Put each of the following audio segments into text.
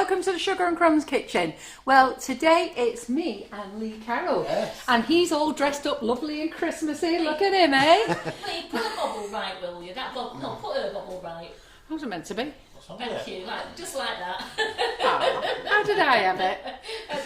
welcome to the Sugar and Crumbs kitchen. Well, today it's me and Lee Carroll. Yes. And he's all dressed up lovely and Christmassy. Look at him, eh? Lee, put a bobble right, will you? No, put her bobble right. How's it meant to be? Thank you, just like that. Oh, how did I have it?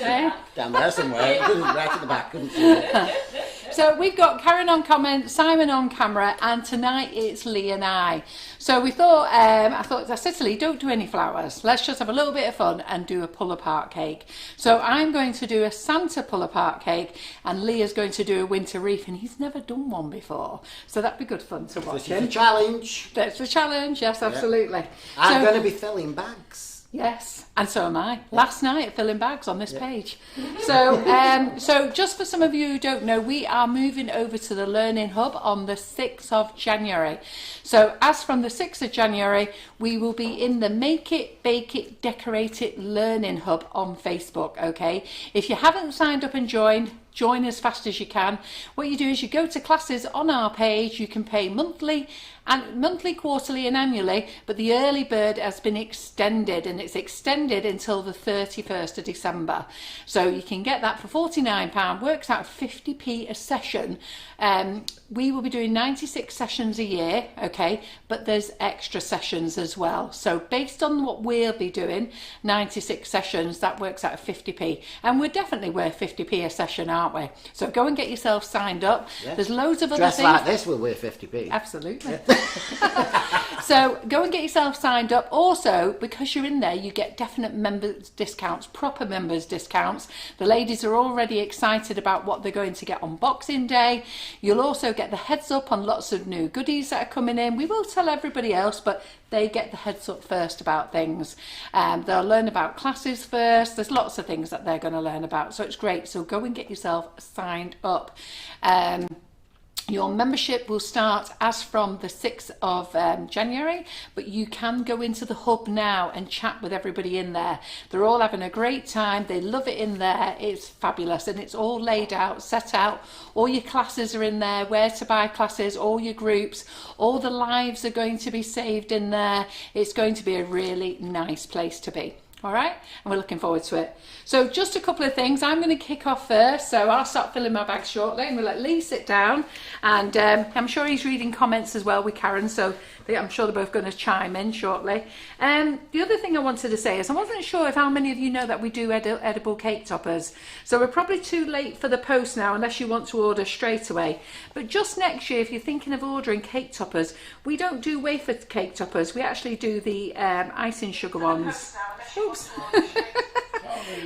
Eh? Down there somewhere, right at the back, couldn't see it. So we've got Karen on comment, Simon on camera, and tonight it's Lee and I. So we thought, I said to Lee, don't do any flowers. Let's just have a little bit of fun and do a pull-apart cake. So I'm going to do a Santa pull-apart cake, and Lee is going to do a winter wreath, and he's never done one before. So that'd be good fun to watch This is him. the challenge. That's the challenge, yes, absolutely. I'm So- going to be filling bags. Yes, and so am I. Last night, filling bags on this page. So just for some of you who don't know, we are moving over to the Learning Hub on the 6th of January. So as from the 6th of January, we will be in the Make It, Bake It, Decorate It Learning Hub on Facebook, okay? If you haven't signed up and joined, join as fast as you can. What you do is you go to classes on our page. You can pay monthly, quarterly and annually, but the early bird has been extended, and it's extended until the 31st of December. So you can get that for £49, works out 50p a session. We will be doing 96 sessions a year, okay, but there's extra sessions as well. So based on what we'll be doing, 96 sessions, that works out at 50p. And we're definitely worth 50p a session, aren't we? So go and get yourself signed up. Yeah. There's loads of other Dressed things. like this will weigh 50p. Absolutely. So go and get yourself signed up. Also, because you're in there, you get definite members discounts, proper members discounts. The ladies are already excited about what they're going to get on Boxing Day. You'll also get the heads up on lots of new goodies that are coming in. We will tell everybody else, but they get the heads up first about things. They'll learn about classes first. There's lots of things that they're going to learn about. So it's great. So go and get yourself signed up. Your membership will start as from the 6th of January, but you can go into the hub now and chat with everybody in there. They're all having a great time. They love it in there. It's fabulous, and it's all laid out, set out. All your classes are in there, where to buy classes, all your groups, all the lives are going to be saved in there. It's going to be a really nice place to be. All right, and we're looking forward to it. So just a couple of things. I'm going to kick off first, so I'll start filling my bag shortly, and we'll let Lee sit down, and I'm sure he's reading comments as well with Karen, so I'm sure they're both going to chime in shortly. The other thing I wanted to say is I wasn't sure if how many of you know that we do edible cake toppers. So we're probably too late for the post now, unless you want to order straight away. But just next year, if you're thinking of ordering cake toppers, we don't do wafer cake toppers. We actually do the icing sugar ones. Oops.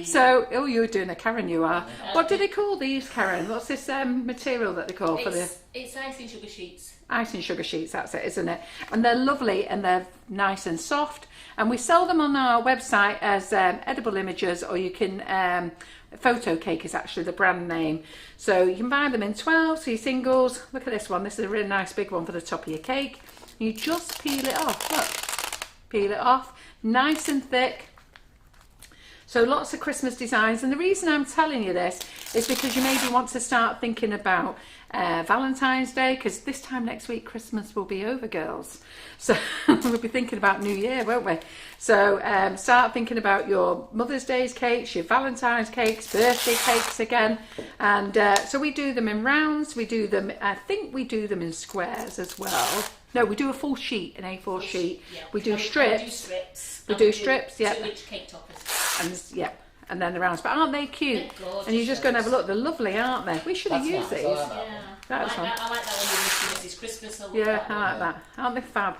So, oh, you're doing a Karen, you are. What do they call these, Karen? What's this material that they call for the... It's icing sugar sheets. Icing sugar sheets, that's it, isn't it? And they're lovely and they're nice and soft. And we sell them on our website as edible images, or you can... Photo Cake is actually the brand name. So you can buy them in 12, so your singles. Look at this one. This is a really nice big one for the top of your cake. You just peel it off. Look. Peel it off. Nice and thick. So lots of Christmas designs, and the reason I'm telling you this is because you maybe want to start thinking about Valentine's Day, because this time next week Christmas will be over, girls. So we'll be thinking about New Year, won't we? So start thinking about your Mother's Day's cakes, your Valentine's cakes, birthday cakes again. And so we do them in rounds, we do them, I think we do them in squares as well. No, we do a full sheet, an A4 sheet. Yeah. We do strips. We do strips, yeah. 2-inch cake toppers. And then the rounds. But aren't they cute? And you're just going to have a look. They're lovely, aren't they? We should have used these. Yeah. That's I like that one with Mrs. Christmas. Yeah, I like that. Aren't they fab?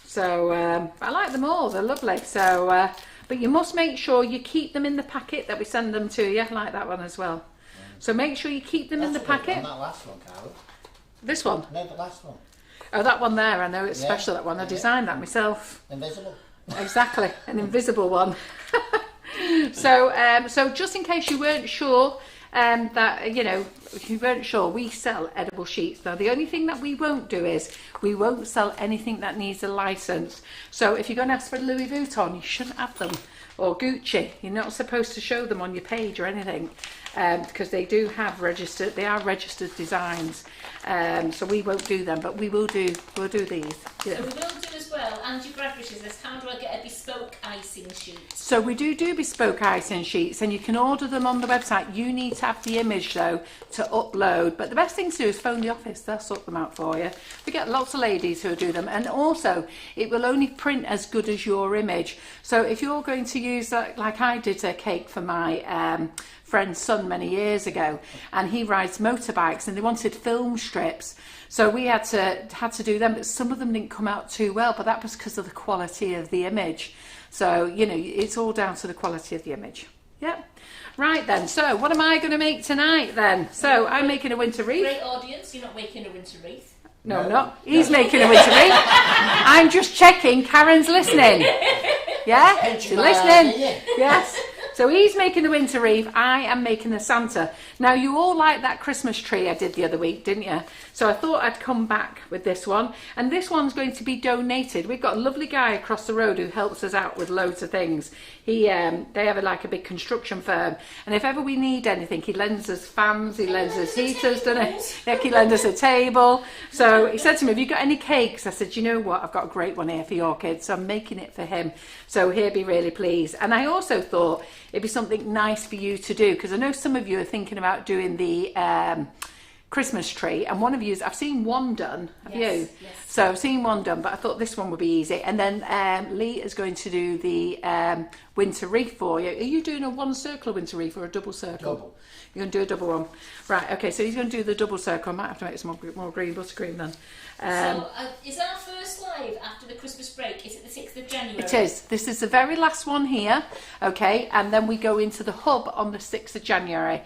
So I like them all. They're lovely. So, but you must make sure you keep them in the packet that we send them to you. I like that one as well. So make sure you keep them in the packet. That last one, Carol. This one? No, the last one. Oh, that one there. I know it's special, that one. I designed that myself. Invisible. Exactly, an invisible one. So just in case you weren't sure, if you weren't sure, we sell edible sheets. Now, the only thing that we won't do is we won't sell anything that needs a license. So if you're going to ask for Louis Vuitton, you shouldn't have them. Or Gucci, you're not supposed to show them on your page or anything, because they do have registered. They are registered designs. So we won't do them, but we'll do these. Yeah. So we will do as well Angie Bradbury says, how do I get a bespoke icing sheet? So we do bespoke icing sheets, and you can order them on the website. You need to have the image though to upload, but the best thing to do is phone the office. They'll sort them out for you. We get lots of ladies who do them, and also it will only print as good as your image. So if you're going to use that, like I did a cake for my friend's son many years ago, and he rides motorbikes, and they wanted film strips, so we had to do them, but some of them didn't come out too well, but that was because of the quality of the image. So you know, it's all down to the quality of the image. Yeah. Right then, so what am I going to make tonight then? So I'm making a winter wreath. Great audience, you're not making a winter wreath. No, I'm not. He's making a winter wreath. I'm just checking Karen's listening. Yeah? She's listening. Yes. So he's making the winter wreath, I am making the Santa. Now you all like that Christmas tree I did the other week, didn't you? So I thought I'd come back with this one. And this one's going to be donated. We've got a lovely guy across the road who helps us out with loads of things. They have like a big construction firm. And if ever we need anything, he lends us fans, he lends us heaters, doesn't he? He lends us a table. So he said to me, have you got any cakes? I said, you know what, I've got a great one here for your kids. So I'm making it for him. So he'll be really pleased. And I also thought it'd be something nice for you to do, because I know some of you are thinking about doing the Christmas tree, and one of you, I've seen one done, have you? Yes. So I've seen one done, but I thought this one would be easy. And then Lee is going to do the winter wreath for you. Are you doing a one circle winter wreath or a double circle? Double. You're going to do a double one. Right, okay, so he's going to do the double circle. I might have to make some more green buttercream then. Is our first live after the Christmas break? Is it the 6th of January? It is. This is the very last one here, okay, and then we go into the hub on the 6th of January.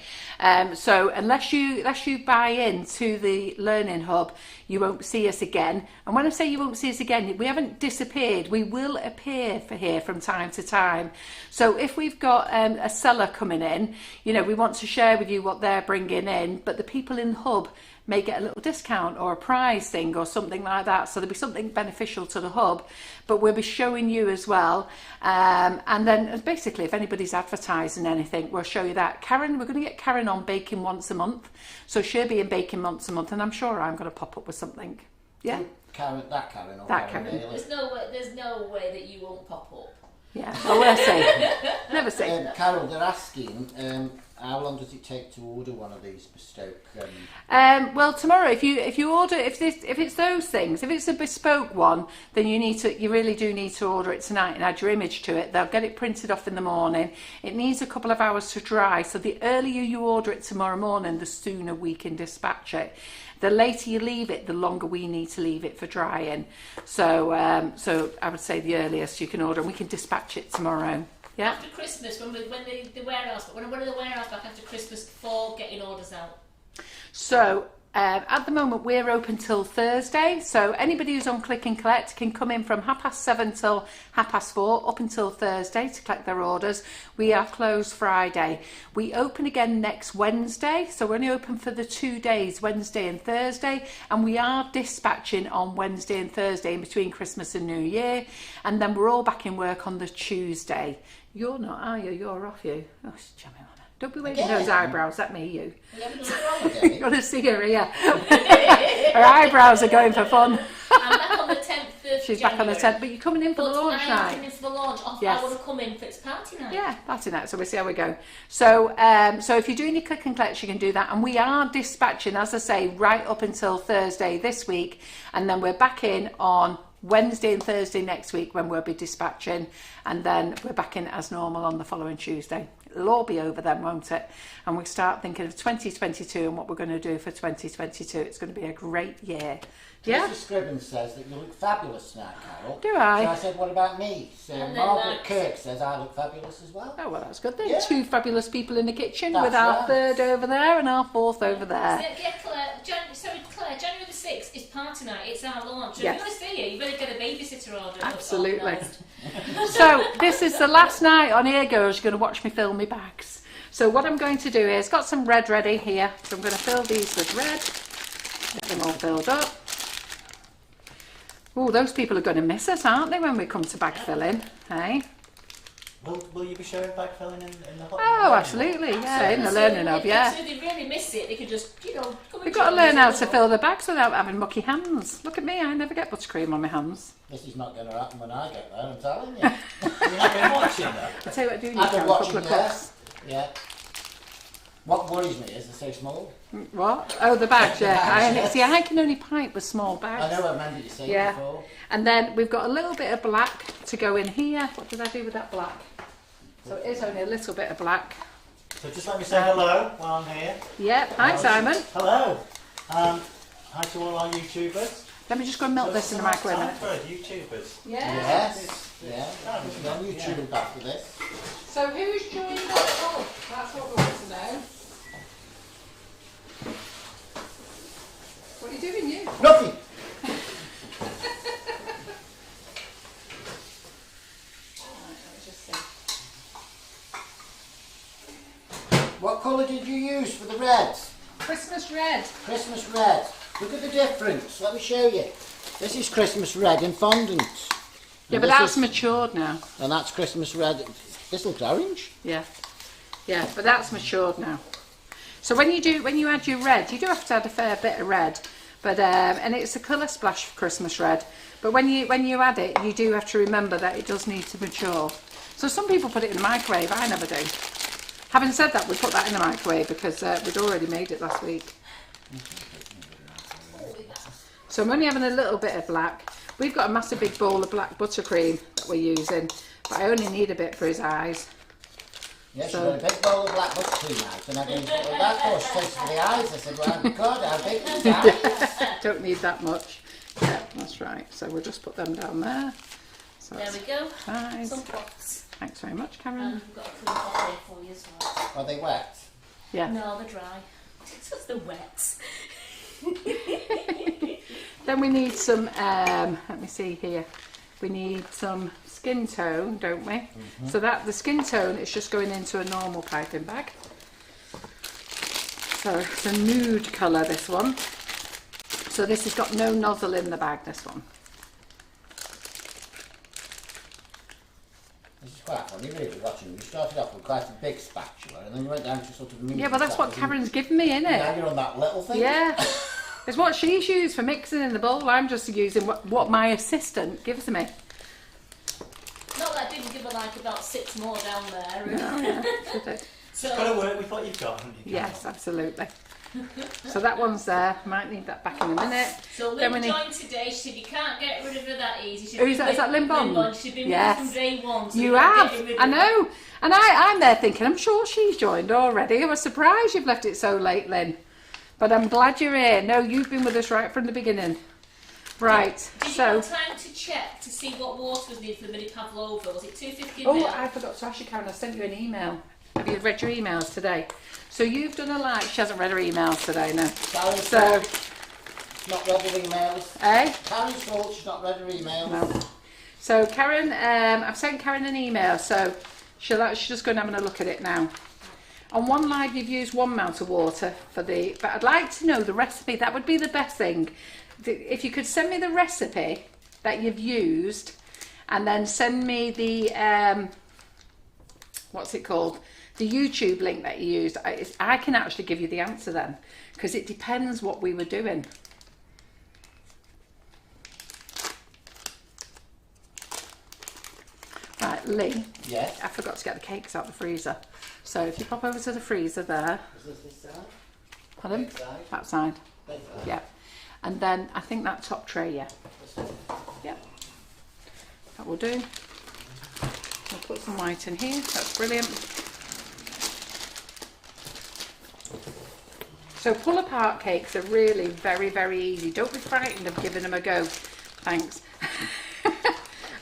So unless you buy into the Learning Hub, you won't see us again. And when I say you won't see us again, we haven't disappeared. We will appear for here from time to time. So if we've got a seller coming in, you know, we want to share with you what they're bringing in, but the people in the hub may get a little discount or a prize thing or something like that. So there'll be something beneficial to the hub, but we'll be showing you as well. And then basically, if anybody's advertising anything, we'll show you that. Karen, we're going to get Karen on baking once a month. So she'll be in baking once a month, and I'm sure I'm going to pop up with something. Yeah? Karen or That Karen Karen. Bailey? There's no way that you won't pop up. Yeah, well, we'll see. Never say. Carol, they're asking, how long does it take to order one of these bespoke? Well, tomorrow, if you order, if it's those things, if it's a bespoke one, then you really do need to order it tonight and add your image to it. They'll get it printed off in the morning. It needs a couple of hours to dry, so the earlier you order it tomorrow morning, the sooner we can dispatch it. The later you leave it, the longer we need to leave it for drying. So I would say the earliest you can order, and we can dispatch it tomorrow. Yeah. After Christmas, when the warehouse, when are the warehouse back after Christmas for getting orders out? So at the moment we're open till Thursday, so anybody who's on Click and Collect can come in from 7:30 till 4:30 up until Thursday to collect their orders. We are closed Friday. We open again next Wednesday, so we're only open for the 2 days, Wednesday and Thursday, and we are dispatching on Wednesday and Thursday in between Christmas and New Year, and then we're all back in work on the Tuesday. You're not, are you? You're off, you. Oh, jamming on it. Don't be waving those eyebrows at me, you. You've got to see her here. Her eyebrows are going for fun. I'm back on the 10th of She's January. back on the 10th, but you're coming in for the launch I am night. coming for the launch. Yes. I want to come in for its party night. Yeah, party night, so we'll see how we go. So so if you're doing your Click and Collect, you can do that. And we are dispatching, as I say, right up until Thursday this week. And then we're back in on Wednesday and Thursday next week when we'll be dispatching, and then we're back in as normal on the following Tuesday. It'll all be over then, won't it? And we start thinking of 2022 and what we're going to do for 2022. It's going to be a great year. Yeah? Mr. Scribbins says that you look fabulous tonight, Carol. Do I? So I said, what about me? So And then Margaret Max. Kirk says I look fabulous as well. Oh, well, that's good then. Yeah. 2 fabulous people in the kitchen That's with our right. third over there and our fourth over there. Yeah, Claire, January the 6th is party night. It's our launch. So Yes. if you want to see it, you better get a babysitter order. Absolutely. organised. So this is the last night on Here Goes. You're going to watch me fill my bags. So what I'm going to do is, got some red ready here. So I'm going to fill these with red. Get them all filled up. Oh, those people are going to miss us, aren't they, when we come to bag filling? Hey? Will you be showing bag filling in the hot? Oh, absolutely. Yeah, in the Learning Hub, yeah. They really they miss it, they can just, you know, come and We've got to join learn how us. to fill the bags without having mucky hands. Look at me, I never get buttercream on my hands. This is not going to happen when I get there, I'm telling you. You're not been watching that. I'll tell you what I do need, I've been Karen, a watching, couple of yeah. cups. Yeah. What worries me is they're so small. What? Oh, the bags, The yeah. bags, yes. See, I can only pipe with small bags. I know, I remember you saying Yeah. before. And then we've got a little bit of black to go in here. What did I do with that black? So it is only a little bit of black. So just let me say hello while I'm here. Yep. Hi, Simon. Hello. Hi to all our YouTubers. Let me just go and melt this in the microwave a minute. YouTubers. Yes. Yeah. We'll be on YouTube after this. So who's joined that club? That's what we want to know. What are you doing, you? Nothing. What colour did you use for the red? Christmas red. Christmas red. Look at the difference. Let me show you. This is Christmas red in fondant. Yeah, And but this that's is- matured now. And that's Christmas red. This looks orange. Yeah. Yeah, but that's matured now. So when you add your red, you do have to add a fair bit of red, but and it's a colour splash for Christmas red. But when you add it, you do have to remember that it does need to mature. So some people put it in the microwave. I never do. Having said that, we put that in the microwave because we'd already made it last week. So I'm only having a little bit of black. We've got a massive big bowl of black buttercream that we're using, but I only need a bit for his eyes. Yes, So- you've got a big bowl of black buttercream out, and I go, well, that's what tastes for the eyes. I said, well, God, how big is that? Don't need that much. Yeah, that's right. So we'll just put them down there. So There that's we go. nice. Some pots. Thanks very much, Karen. And we've got a clean pot there for you as well. Are they wet? Yeah. No, they're dry. It's just the wet. Then we need some, let me see here. We need some skin tone, don't we? So that the skin tone is just going into a normal piping bag. So it's a nude colour, this one. So this has got no nozzle in the bag, this one. This is quite funny, really, watching. You started off with quite a big spatula, and then you went down to sort of medium Yeah, but that's what size, and Karen's given me, innit? now you're on that little thing. Yeah. It's what she's used for mixing in the bowl. I'm just using what my assistant gives me. Not that I didn't give her like about 6 more down there. Oh, yeah. Should do. So, Got to work with what you've got, haven't you? Yes, absolutely. So that one's there. Might need that back in a minute. so Then we Lynn need- joined today. She said you can't get rid of her that easy. She's Who's been that? Is that with- Lynn Bond? She's been Yes. with us from day one. So You we can't have. get rid I of her. know. And I'm there thinking, I'm sure she's joined already. I was surprised you've left it so late, Lynn. But I'm glad you're here. No, you've been with us right from the beginning. Right, Did you so... have time to check to see what water was needed for the mini pavlova? Was it 250 Oh, ml? I forgot to ask you, Karen. I sent you an email. Have you read your emails today? So you've done a like. She hasn't read her emails today, no. Karen's So, fault. She's not read her emails. eh? Karen's fault, she's not read her emails. No. So Karen, I've sent Karen an email, so she's just going to have a look at it now. On one live, you've used 1 amount of water for the, but I'd like to know the recipe. That would be the best thing. If you could send me the recipe that you've used, and then send me the, what's it called? The YouTube link that you used. I can actually give you the answer then, because it depends what we were doing. Right, Lee, Yes. I forgot to get the cakes out of the freezer. So if you pop over to the freezer there, Is this side? pardon? This side? That side, This side? yeah. And then I think that top tray, yeah. This side? Yeah. That will do. We'll put some white in here, that's brilliant. So pull apart cakes are really very, very easy. Don't be frightened of giving them a go. Thanks.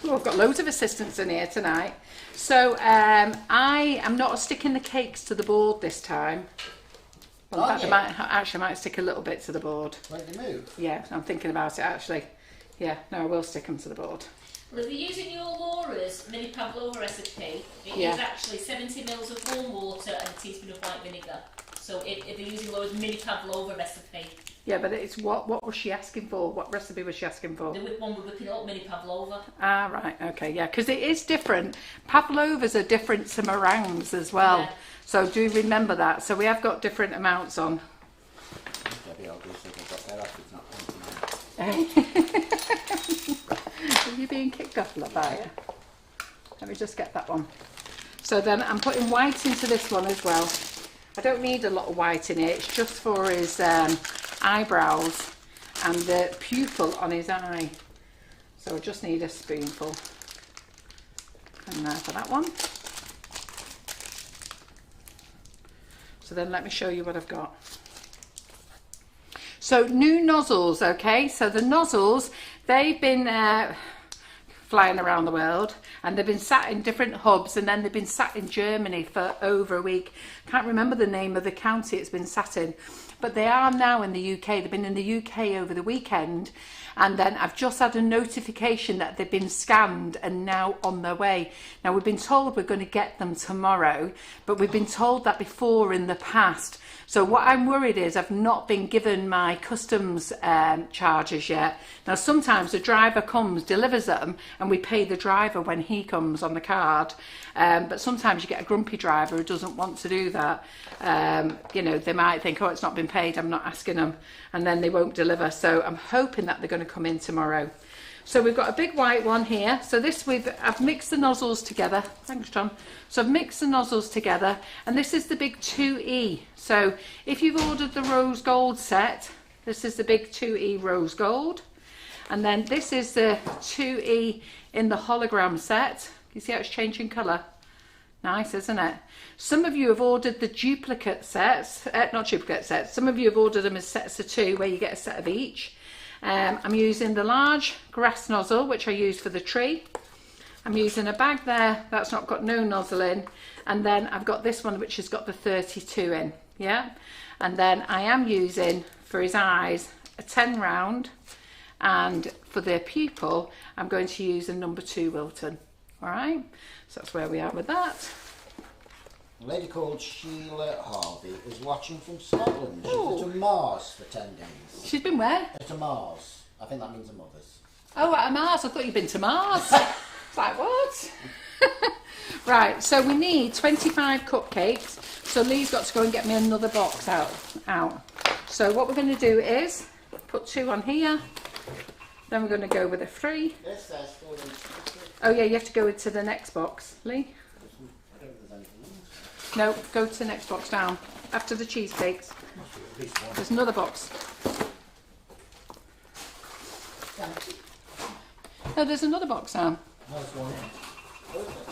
Oh, I've got loads of assistants in here tonight. So I am not sticking the cakes to the board this time. Well, in fact, I might stick a little bit to the board. Won't they move? Yeah, I'm thinking about it actually. Yeah, no, I will stick them to the board. Well, if you're using your Laura's mini pavlova recipe, it Yeah. is actually 70 ml of warm water and a teaspoon of white vinegar. So if they're using Laura's mini pavlova recipe, Yeah, but it's what was she asking for? What recipe was she asking for? the one we're whipping up, mini pavlova. Ah, right, okay, yeah, because it is different. Pavlovas are different to meringues as well. Yeah. So do remember that. So we have got different amounts on. Debbie obviously got their off, it's not pointing out. Are you being kicked off, Labaya? Let me just get that one. So then I'm putting white into this one as well. I don't need a lot of white in it. It's just for his eyebrows and the pupil on his eye. So I just need a spoonful. And there for that one. So then let me show you what I've got. So new nozzles, okay? So the nozzles, they've been flying around the world, and they've been sat in different hubs, and then they've been sat in Germany for over a week. Can't remember the name of the county it's been sat in, but they are now in the UK. They've been in the UK over the weekend, and then I've just had a notification that they've been scanned and now on their way. Now we've been told we're going to get them tomorrow, but we've been told that before in the past. So what I'm worried is I've not been given my customs charges yet. Now sometimes the driver comes, delivers them, and we pay the driver when he comes on the card. But sometimes you get a grumpy driver who doesn't want to do that. You know, they might think, oh, it's not been paid, I'm not asking them, and then they won't deliver. So I'm hoping that they're going to come in tomorrow. So we've got a big white one here. So this I've mixed the nozzles together. Thanks, John. So I've mixed the nozzles together, and this is the big 2E. So if you've ordered the rose gold set, this is the big 2E rose gold. And then this is the 2E in the hologram set. You see how it's changing colour? Nice, isn't it? Some of you have ordered the duplicate sets, not duplicate sets, some of you have ordered them as sets of 2 where you get a set of each. I'm using the large grass nozzle, which I use for the tree. I'm using a bag there that's not got no nozzle in, and then I've got this one which has got the 32 in, yeah. And then I am using for his eyes a 10 round, and for the pupil I'm going to use a number 2 Wilton. All right, so that's where we are with that. A lady called Sheila Harvey is watching from Scotland. She's Oh. at a Mars for 10 days. She's been where? At a Mars. I think that means a mother's. Oh, at Mars. I thought you'd been to Mars. It's like, what? Right, so we need 25 cupcakes. So Lee's got to go and get me another box out. So what we're going to do is put 2 on here. Then we're going to go with a 3. This says 4 inches. Oh yeah, you have to go into the next box, Lee. I don't think there's anything else. No, go to the next box down. After the cheesecakes. Must be at least one. There's another box. No, there's another box down. There's one.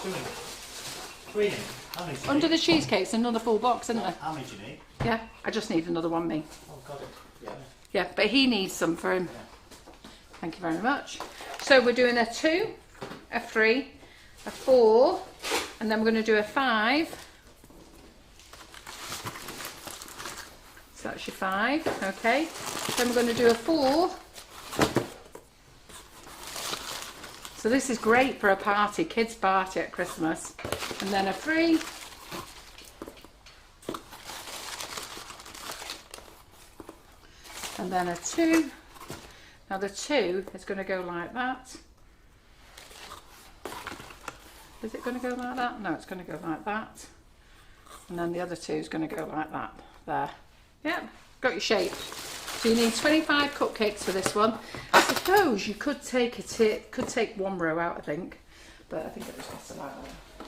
2 in. 3 in. How many do you Under need? the cheesecakes, another full box, isn't there? How many do you need? Yeah, I just need another one, me. Oh, got it. Yeah. Yeah, but he needs some for him. Thank you very much. So we're doing a 2, a 3, a 4, and then we're going to do a 5. So that's your 5, okay. Then we're going to do a 4. So this is great for a party, kids' party at Christmas. And then a 3. And then a 2. Now the 2 is going to go like that. Is it going to go like that? No, it's going to go like that. And then the other 2 is going to go like that. There. Yep, got your shape. So you need 25 cupcakes for this one. I suppose you could take could take 1 row out, I think. But I think it was better like that.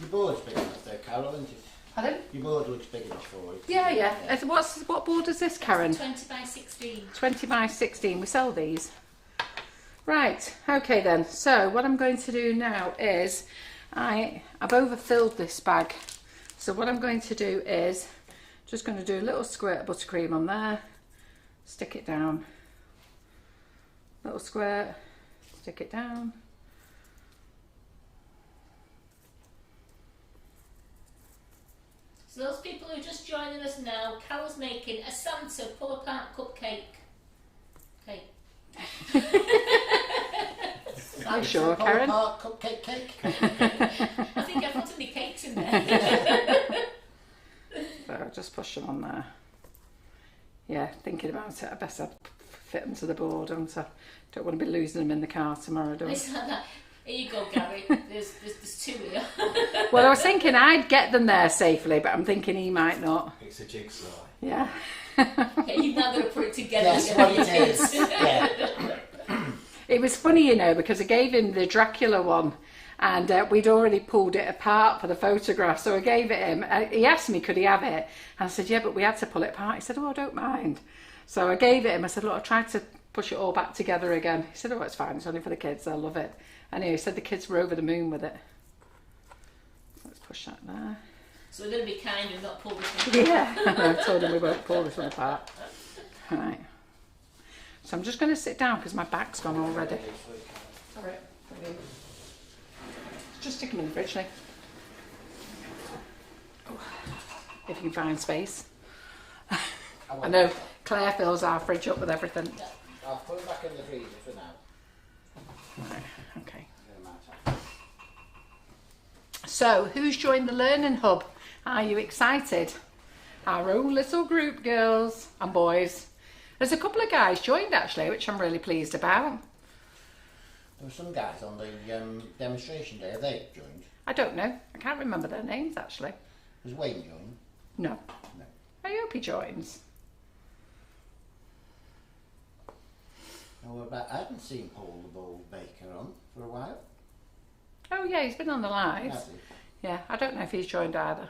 Your board's big enough though, Carol, isn't it? Pardon? Your board looks big enough for it. Yeah, yeah. What board is this, Karen? 20 by 16. 20 by 16. We sell these. Right, okay then. So what I'm going to do now is I've overfilled this bag. So what I'm going to do is just going to do a little squirt of buttercream on there, stick it down, little squirt, stick it down. So those people who are just joining us now, Carol's making a Santa pull-apart cupcake. Okay. Are you sure, Karen? Cupcake cake. I think I've put any cakes in there. So I'll just push them on there. Yeah, thinking about it, I best fit them to the board, don't I? Don't want to be losing them in the car tomorrow, do I? It's like that. Here you go, Gary. There's 2 here. Well, I was thinking I'd get them there safely, but I'm thinking he might not. It's a jigsaw. Yeah. Yeah, you're now going to put it together. Yes, what it is. Yeah. It was funny, you know, because I gave him the Dracula one, and we'd already pulled it apart for the photograph, so I gave it him. He asked me could he have it, and I said yeah, but we had to pull it apart. He said, oh, I don't mind. So I gave it him. I said, look, I tried to push it all back together again. He said, oh, it's fine, it's only for the kids, they'll love it. Anyway, he said the kids were over the moon with it. Let's push that there. So we're going to be kind and not pull this one apart. Yeah, I told him we won't pull this one apart. Right. So I'm just going to sit down because my back's gone already. Sorry. Just stick them in the fridge, Nick. If you can find space. I know Claire fills our fridge up with everything. I'll put it back in the freezer for now. Right, okay. So, who's joined the Learning Hub? Are you excited? Our own little group, girls and boys. There's a couple of guys joined actually, which I'm really pleased about. There were some guys on the demonstration day. Have they joined? I don't know. I can't remember their names actually. Was Wayne joined? No. No. I hope he joins. No, I hadn't seen Paul the Bold Baker on for a while. Oh yeah, he's been on the lives. Has he? Yeah, I don't know if he's joined either.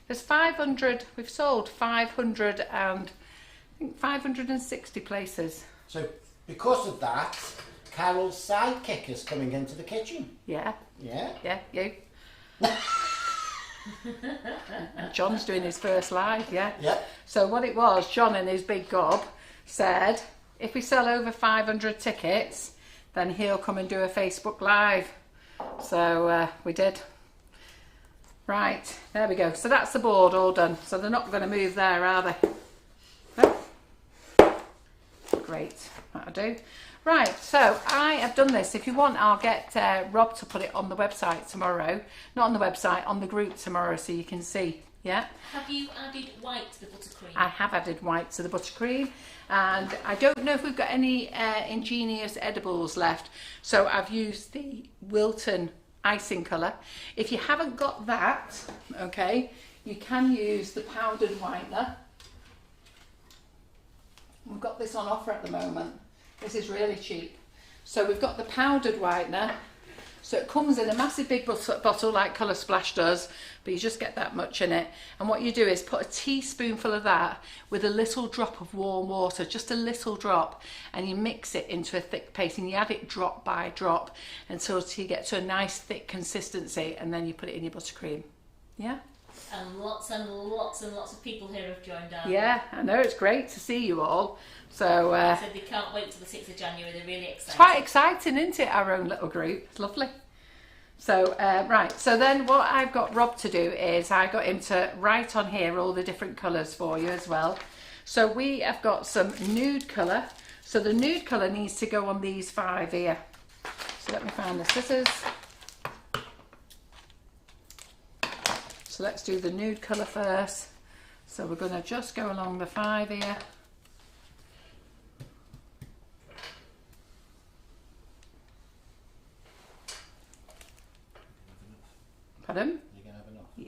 There's 500, we've sold 500 and I think 560 places. So, because of that, Carol's sidekick is coming into the kitchen. Yeah, Yeah? yeah, you. And John's doing his first live, yeah. Yep. So what it was, John and his big gob said, if we sell over 500 tickets, then he'll come and do a Facebook Live. So we did. Right, there we go. So that's the board all done. So they're not going to move there, are they? No? Great, that'll do. Right, so I have done this. If you want, I'll get Rob to put it on the website tomorrow. Not on the website, on the group tomorrow so you can see. Yeah? Have you added white to the buttercream? I have added white to the buttercream, and I don't know if we've got any ingenious edibles left, so I've used the Wilton icing colour. If you haven't got that, okay, you can use the powdered whitener. We've got this on offer at the moment. This is really cheap. So we've got the powdered whitener. So it comes in a massive big bottle like Colour Splash does, but you just get that much in it. And what you do is put a teaspoonful of that with a little drop of warm water, just a little drop, and you mix it into a thick paste and you add it drop by drop until you get to a nice thick consistency, and then you put it in your buttercream. Yeah? And lots and lots and lots of people here have joined our Yeah, I know, it's great to see you all. So said they can't wait till the 6th of January, they're really excited. it's quite exciting, isn't it, our own little group? It's lovely. So, right, so then what I've got Rob to do is I got him to write on here all the different colours for you as well. So we have got some nude colour. So the nude colour needs to go on these 5 here. So let me find the scissors. So let's do the nude colour first. So we're going to just go along the 5 here. Pardon? You're going to have enough? Yeah.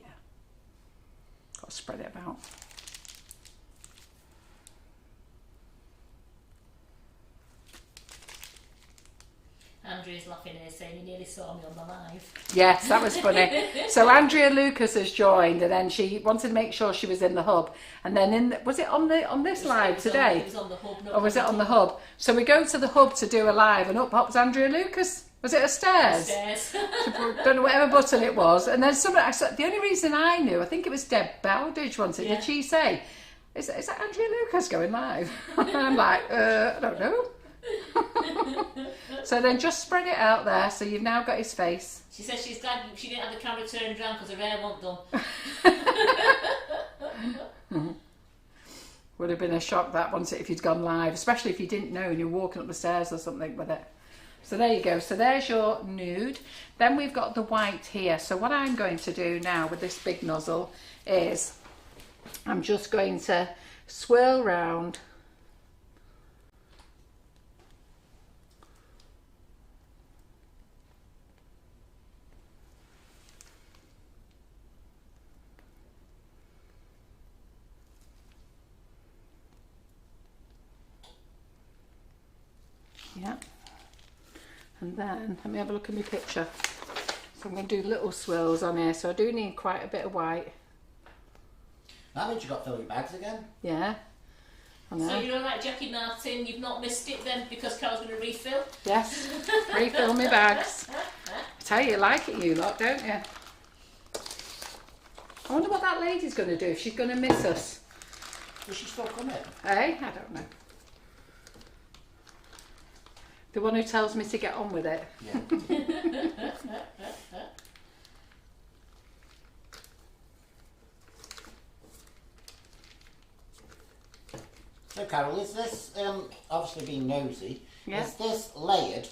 Got to spread it about. Andrea's laughing here saying he nearly saw me on the live. Yes, that was funny. So Andrea Lucas has joined, and then she wanted to make sure she was in the hub. And then was it on this live today? It was on the hub. Or was it on the hub? So we go to the hub to do a live, and up pops Andrea Lucas. Was it upstairs? Stairs. Don't know whatever button it was. And then the only reason I knew, I think it was Deb Bowditch once. Yeah. Did she say, is that Andrea Lucas going live? And I'm like, I don't know. So then just spread it out there, so you've now got his face. She says she's glad she didn't have the camera turned around because her hair wasn't done. Would have been a shock that once if you'd gone live, especially if you didn't know and you're walking up the stairs or something with it. So there you go. So there's your nude. Then we've got the white here. So what I'm going to do now with this big nozzle is I'm just going to swirl round. Yeah, and then let me have a look at my picture. So I'm going to do little swirls on here, so I do need quite a bit of white. That means you've got to fill your bags again. Yeah, I know. So you're like Jackie Martin, you've not missed it then because Carol's going to refill? Yes, refill my bags. I tell you like it, you lot, don't you? I wonder what that lady's going to do, if she's going to miss us. Will she still come in? Eh? I don't know. The one who tells me to get on with it. Yeah. So Carol, is this, obviously being nosy, Yeah. is this layered?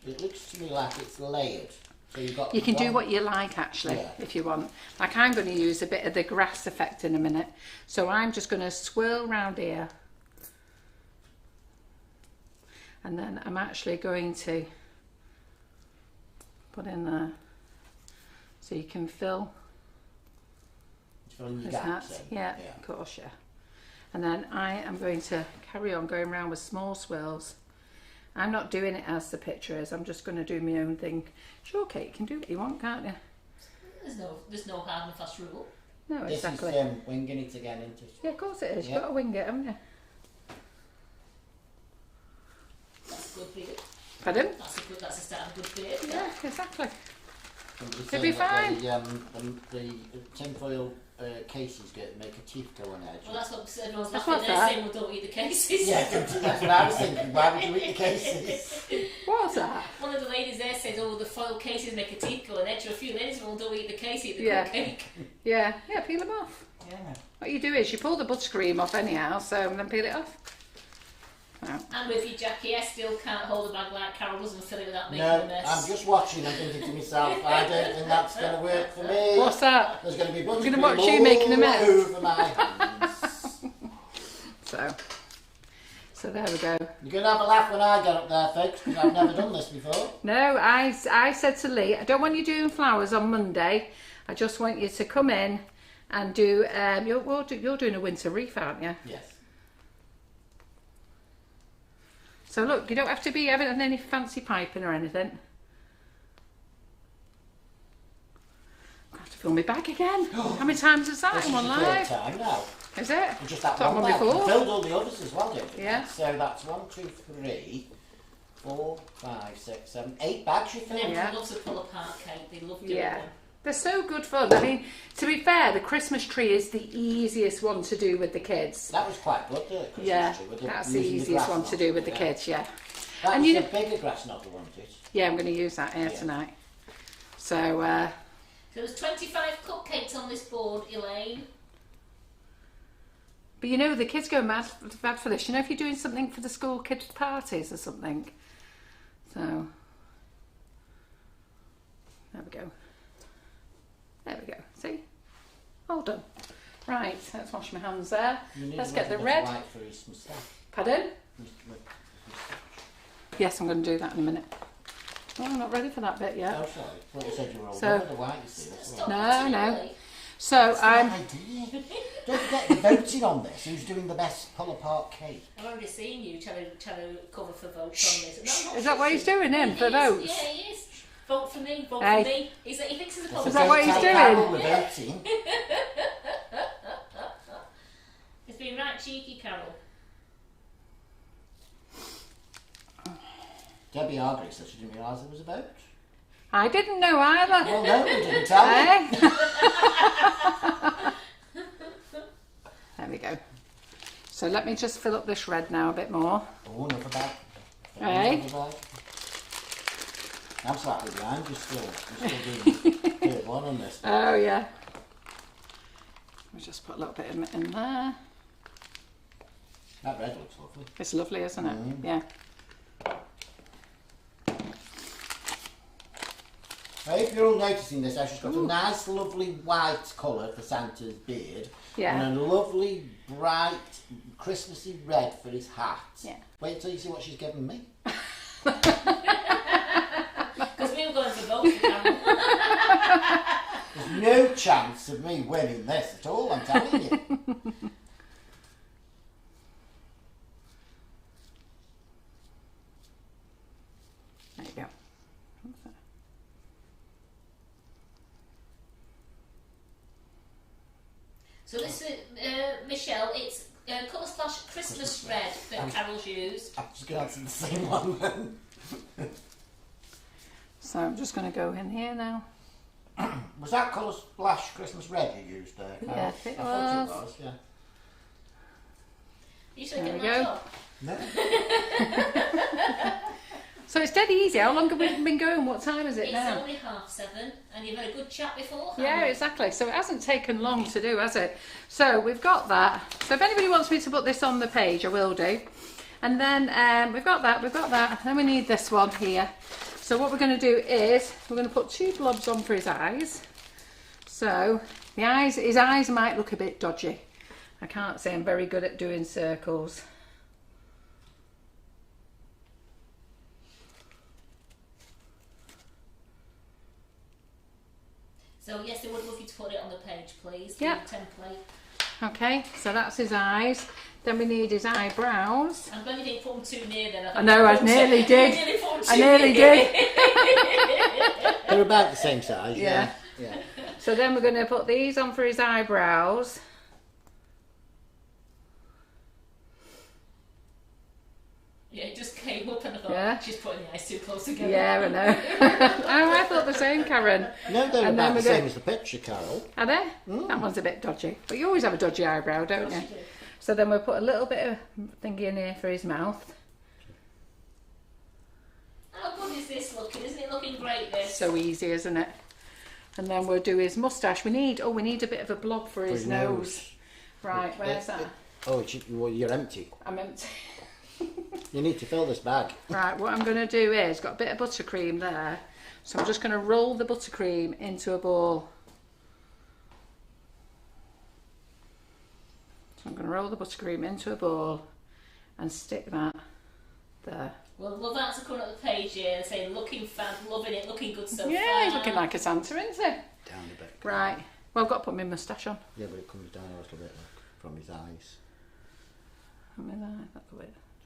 It looks to me like it's layered. So you've got You can do one- what you like actually, Yeah. if you want. Like I'm going to use a bit of the grass effect in a minute. So I'm just going to swirl round here. And then I'm actually going to put in there. So you can fill filling your with gaps that. in. Yeah, of course, yeah. And then I am going to carry on going around with small swirls. I'm not doing it as the picture is, I'm just going to do my own thing. Sure, Kate, you can do what you want, can't you? There's no hard and fast rule. No, This exactly. is winging it again into. Yeah, of course it is. Yeah. You've got to wing it, haven't you? That's a good bit. Pardon? That's a start of a good bit. Yeah, exactly. Somebody's It'll be saying that fine. The tinfoil cases make a teeth go on edge. Well, that's what everyone's That's laughing. what They're that- saying, well, don't eat the cases. Yeah, that's what I was thinking. Why would you eat the cases? What's that? One of the ladies there says, oh, the foil cases make a teeth go on edge. So a few ladies will don't eat the case, eat the Yeah. cupcake. Yeah, peel them off. Yeah. What you do is you pull the buttercream off anyhow, so then peel it off. Oh. I'm with you, Jackie. I still can't hold a bag like Carol does and fill it without making No, a mess. I'm just watching and thinking to myself, I don't think that's going to work for me. What's that? There's going to be We're buttercream gonna watch you making a mess. all over my hands. So there we go. You're going to have a laugh when I get up there, folks, because I've never done this before. No, I said to Lee, I don't want you doing flowers on Monday. I just want you to come in and do. You're doing a winter wreath, aren't you? Yes. So look, you don't have to be having any fancy piping or anything. I've got to fill my bag again. How many times is that This in is one the third live? time now. Is it? Just that Thought one one bag. before. You filled all the others as well, don't you? Yeah. So that's 1, 2, 3, 4, 5, 6, 7, 8 bags you And filled. everyone Yeah. loves a pull apart cake. They love doing Yeah. them. They're so good fun. I mean, to be fair, the Christmas tree is the easiest one to do with the kids. That was quite good, the Christmas Yeah, tree, with that's the using easiest grass one to knot. do with the Yeah. kids, yeah. That And was you the know- bigger grass knot, wasn't it? Yeah, I'm going to use that here Yeah. tonight. So, So there's 25 cupcakes on this board, Elaine. but you know, the kids go mad for this. You know, if you're doing something for the school kids' parties or something. So, there we go. There we go. See? All done. Right, let's wash my hands there. You need Let's a get the little bit of red. white for his moustache. Pardon? Yes, I'm going to do that in a minute. Oh, I'm not ready for that bit yet. Oh, sorry. Well, you said you were all So- over the white, you see. That's Stop right. No, it, no. Elaine. So, I'm... Idea. Don't forget, you're voting on this. Who's doing the best pull-apart cake? I've already seen you trying to cover for votes on this. No, I'm not Is that what he's doing, him, He for is, votes? Yeah, he is. Vote for me, vote Hey. for me. He thinks he's a So Is that politician. what don't he's tell doing? Carol we're voting. It's been right cheeky, Carol. Debbie Argry said she didn't realise there was a vote. I didn't know either. Well, no, we didn't tell me. Eh? There we go. So let me just fill up this red now a bit more. Oh, another bag. Hey. Another bag. I'm slightly behind you still. You're still doing third one on this. Oh yeah. We'll just put a little bit in there. That red looks lovely. It's lovely, isn't it? Mm. Yeah. Now, if you're all noticing this, she's got a nice, lovely white colour for Santa's beard, and a lovely, bright, Christmassy red for his hat. Yeah. Wait till you see what she's given me. Because we were going for both, Carol. There's no chance of me winning this at all, I'm telling you. There you go. So this is, Michelle, it's Colour Splash Christmas Red that Carol's used. I'm just going to answer the same one then. So I'm just going to go in here now. Was that Colour Splash Christmas Red you used there, Carol? Yes, it I thought was. it was, yeah. You should There get we my go. job. No. So it's dead easy. How long have we been going? What time is it It's now? only 7:30 and you've had a good chat before. Yeah, exactly. So it hasn't taken long to do, has it? So we've got that. So if anybody wants me to put this on the page, I will do. And then we've got that, then we need this one here. So what we're going to do is we're going to put 2 blobs on for his eyes. So the eyes, his eyes might look a bit dodgy. I can't say I'm very good at doing circles. So yes, they would love you to put it on the page, please. Yeah. The template. Okay, so that's his eyes. Then we need his eyebrows. I'm glad you didn't put them too near then. I know, I nearly did. I nearly did. They're about the same size, Yeah. yeah. So then we're going to put these on for his eyebrows. Yeah, it just came up and I thought, Yeah. she's putting the eyes too close together. Yeah, I know. Oh, I thought the same, Karen. No, they're And then about the we're same go- as the picture, Carol. Are they? That one's a bit dodgy. But you always have a dodgy eyebrow, don't you? So then we'll put a little bit of thingy in here for his mouth. How good is this looking? Isn't it looking great, this? So easy, isn't it? And then we'll do his moustache. We need a bit of a blob for his nose. Right, where's that? Well, you're empty. I'm empty. You need to fill this bag. Right, what I'm going to do is, got a bit of buttercream there, so I'm just going to roll the buttercream into a ball. So I'm going to roll the buttercream into a ball and stick that there. Well, love that to come on the page here and say, looking fab, loving it, looking good so far. Yeah, he's looking like a Santa, isn't he? Down a bit. Right, well I've got to put my moustache on. Yeah, but it comes down a little bit from his eyes.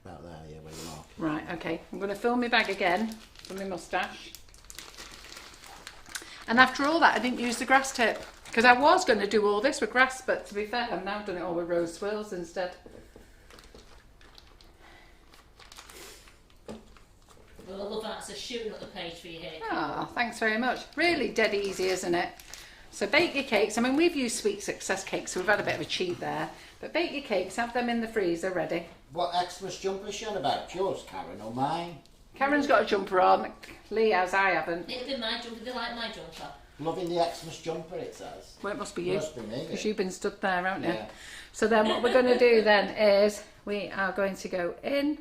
About there, yeah, where you mark it. Right, okay, I'm going to fill my bag again for my moustache. And after all that, I didn't use the grass tip, because I was going to do all this with grass, but to be fair, I've now done it all with rose swirls instead. Well, I love that. So shooting up the page for you here. Ah, thanks very much. Really dead easy, isn't it? So bake your cakes. I mean, we've used Sweet Success cakes, so we've had a bit of a cheat there. But bake your cakes, have them in the freezer ready. What Xmas jumper is she on about? Yours, Karen, or mine? Karen's got a jumper on. Lee has, I haven't. It'll be my jumper. They like my jumper. Loving the Xmas jumper, it says. Well, it must be you. Must be me. Because you've been stood there, haven't you? Yeah. So then what we're going to do then is we are going to go in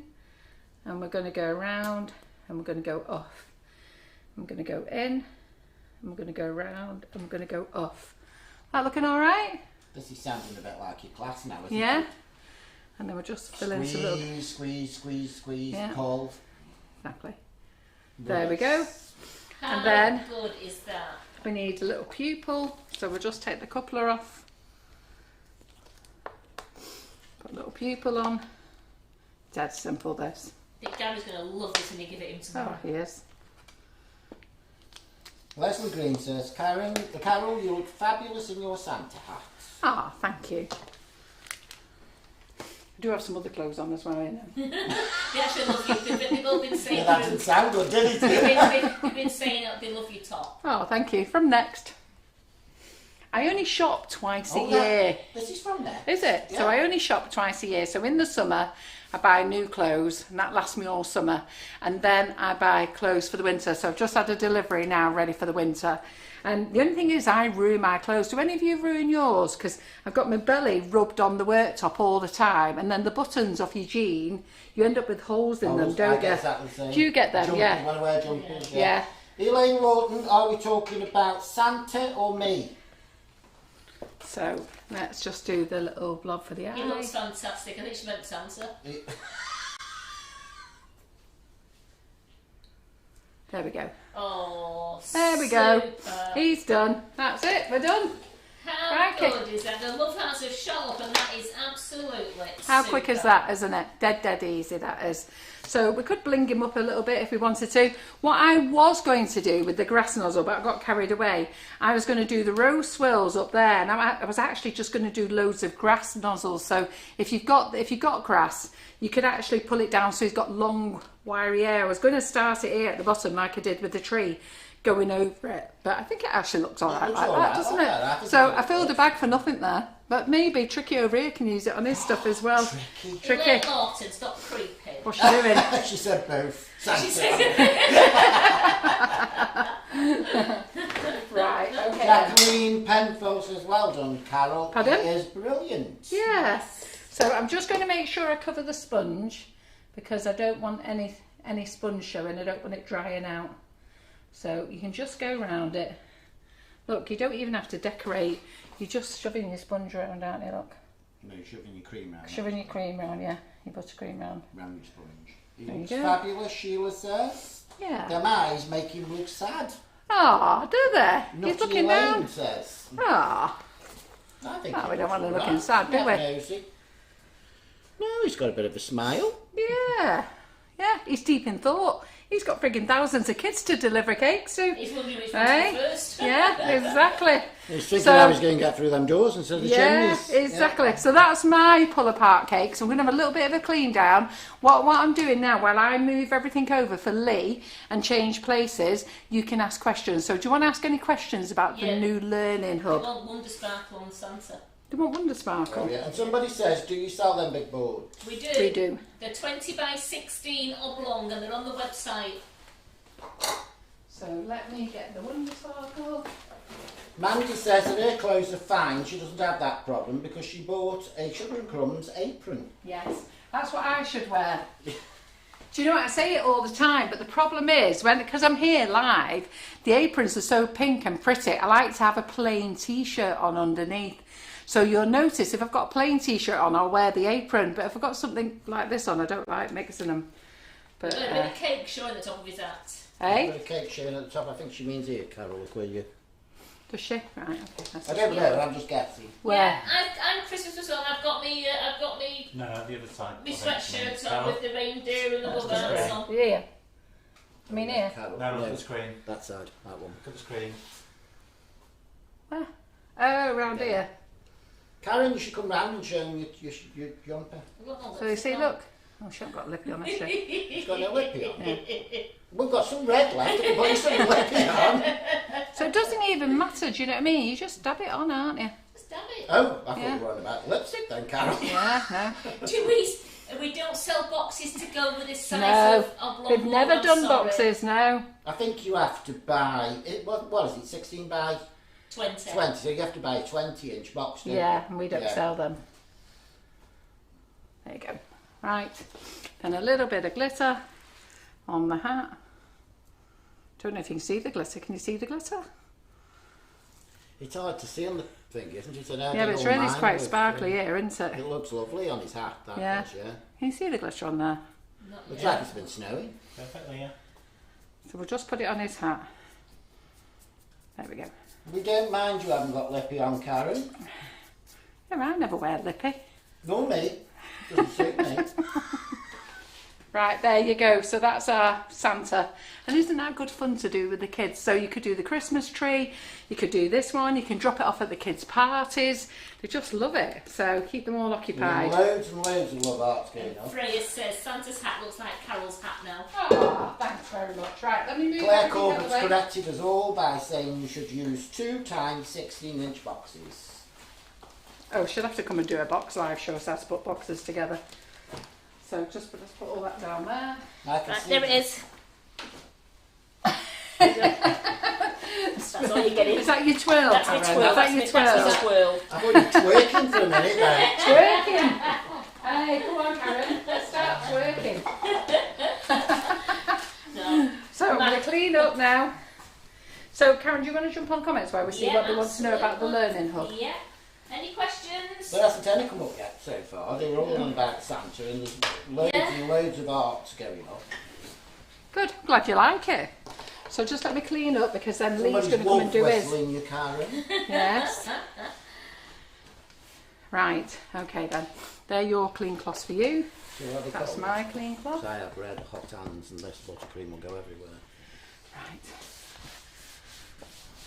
and we're going to go around and we're going to go off. I'm going to go in and we're going to go around and we're going to go off. That looking all right? This is sounding a bit like your class now, isn't Yeah. it? And then we'll just fill in some little... Squeeze, Yeah. pull. Exactly. There we go. How And then- good is that? We need a little pupil, so we'll just take the coupler off. Put a little pupil on. Dead simple, this. I think Gary's going to love this when you give it him Oh, tomorrow. he is. Leslie Green says, Carol, you look fabulous in your Santa hat. Ah, thank you. I do have some other clothes on as well, you know. They actually love you. They've all been saying Yeah, that didn't sound good, did it? they've been saying that they love your top. Oh, thank you. From Next. I only shop twice a Oh, year. This is from there. Is it? Yeah. So I only shop twice a year. So in the summer, I buy new clothes, and that lasts me all summer. And then I buy clothes for the winter. So I've just had a delivery now, ready for the winter. And the only thing is, I ruin my clothes. Do any of you ruin yours? Because I've got my belly rubbed on the worktop all the time, and then the buttons off your jean, you end up with holes in them, I don't get you? exactly the same. Do you get them? Jumper, Yeah. Want to wear jumpers? Yeah. Elaine Lawton, are we talking about Santa or me? So let's just do the little blob for the eye. He looks fantastic. I think she meant Santa. There we go. Oh, there we go. He's done. That's it. We're done. How good is that? The Love House of Shallop, and that is absolutely How super. quick is that, isn't it? Dead easy that is. So we could bling him up a little bit if we wanted to. What I was going to do with the grass nozzle, but I got carried away, I was going to do the rose swirls up there, and I was actually just going to do loads of grass nozzles. So if you've got grass, you could actually pull it down so he's got long wiry hair. I was going to start it here at the bottom like I did with the tree, going over it, but I think it actually looks alright like that, doesn't it? So I filled a bag for nothing there, but maybe Tricky over here can use it on his stuff as well. Tricky. Elaine Lawton, stop creeping. What's she doing? She said both. She said Right, okay. Jacqueline Penfold says, well done, Carol. Pardon? It is brilliant. Yes. So I'm just going to make sure I cover the sponge because I don't want any sponge showing. I don't want it drying out. So you can just go around it. Look, you don't even have to decorate. You're just shoving your sponge around, aren't you? Look. No, you're shoving your cream round. Shoving your cream round, yeah. Your buttercream round. Round your sponge. There you Looks go. fabulous, Sheila says. Yeah. Them eyes make him look sad. Ah, do they? He's Nutty looking Elaine down. says. Ah. I think Oh, he we don't looks want to look alright. inside, do Not we? nosy. No, he's got a bit of a smile. Yeah. Yeah, he's deep in thought. He's got frigging thousands of kids to deliver cakes to. he's wondering which one's the first. Yeah, exactly. He's thinking So- how he's going to get through them doors instead of the Yeah, chimneys. exactly. So that's my pull apart cake. So I'm going to have a little bit of a clean down. What I'm doing now, while I move everything over for Lee and change places, you can ask questions. So do you want to ask any questions about the Yeah. new learning hub? I want Wonder Sparkle and Santa. Do you want Wonder Sparkle? Oh, yeah. And somebody says, do you sell them big boards? We do. We do. They're 20 by 16 oblong and they're on the website. So let me get the Wonder Sparkle. Mandy says that her clothes are fine. She doesn't have that problem because she bought a Sugar and Crumbs apron. Yes, that's what I should wear. Do you know what? I say it all the time, but the problem is, because I'm here live, the aprons are so pink and pretty, I like to have a plain t-shirt on underneath. So you'll notice if I've got a plain t-shirt on, I'll wear the apron, but if I've got something like this on, I don't like mixing them. But, A bit of cake showing the top of his hat. eh? Got a cake showing at the top. I think she means here, Carol, look where you... Does she? Right, okay. That's I don't know, I'm just guessing. Where? Yeah, I'm Christmas as well. I've got me No, the other side. my sweatshirt on with the reindeer and the love hearts on. Yeah. I mean here. Carol, No, look no, at the screen. that side, that one. Look at the screen. Where? Oh, around here. Karen, you should come round and show them your jumper. So you see, look. Oh, she hasn't got lippy on, has she? She's got no lippy on. We've got some red left, I can put you some lippy on. So it doesn't even matter, do you know what I mean? You just dab it on, aren't you? Just damn it. Oh, I thought Yeah. you were on about lipstick then, Carol. Yeah, no. We don't sell boxes to go with this size No, of oblong. we've never I'm done sorry. boxes, no. I think you have to buy, what is it, 16 by 20. 20, so you have to buy a 20-inch box, don't you? Yeah, and we don't Yeah. sell them. There you go. Right, then a little bit of glitter on the hat. Don't know if you can see the glitter. Can you see the glitter? It's hard to see on the thing, isn't it? Yeah, but it's really quite sparkly here, isn't it? It looks lovely on his hat, that Yeah. does, yeah. Can you see the glitter on there? Not Looks yet. like it's been snowing. Perfectly, yeah. So we'll just put it on his hat. There we go. We don't mind you haven't got lippy on, Karen. Yeah, I never wear lippy. Nor me. Doesn't suit me. Right, there you go. So that's our Santa. And isn't that good fun to do with the kids? So you could do the Christmas tree, you could do this one, you can drop it off at the kids' parties. They just love it. So keep them all occupied. Loads and loads of love arts going on. Freya says Santa's hat looks like Carol's hat now. Oh, thanks very much. Right, let me move Claire everything out of Corbett's the way. corrected us all by saying you should use 2 times 16-inch boxes. Oh, she'll have to come and do a box live show, so I have to put boxes together. So just let's put all that down there. I can Right, see there it is. That's all you're getting. Is that your twirl? That's my Karen? twirl. Is that your That's my twirl? twirl. I thought you were twerking for a minute there. Twerking. Hey, come on, Karen. Let's start twerking. No. So I'm going to clean up now. So, Karen, do you want to jump on comments while we see what they want to know about the Learning Hub? Yeah. Any questions? There hasn't any come up yet so far. They were all on about Santa, and there's loads and loads of art going on. Good. Glad you like it. So just let me clean up because then Lee's going to come and do his. Your car in. Yes. Right. Okay then. They're your clean cloths for you. That's my clean cloth. So I have red hot hands, and this buttercream will go everywhere. Right.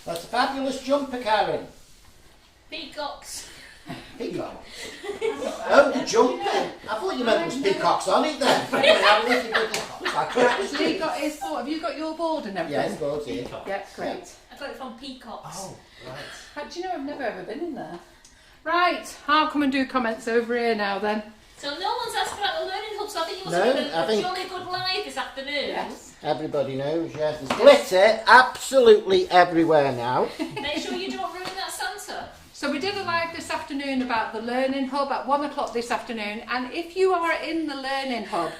That's a fabulous jumper, Karen. Peacocks. Peacocks. Oh, the jumper. I thought you meant there was peacocks on it then. Has Lee got his board? Have you got your board and everything? Yes, board's here. Yeah, great. I got it from Peacocks. Oh, right. Do you know I've never ever been in there? Right, I'll come and do comments over here now then. So no one's asked about the Learning Hub, so I think you must No, have been I a think- jolly good live this afternoon. Yes. Everybody knows, yes. There's glitter absolutely everywhere now. Make sure you don't ruin that Santa. So we did a live this afternoon about the Learning Hub at 1 o'clock this afternoon, and if you are in the Learning Hub,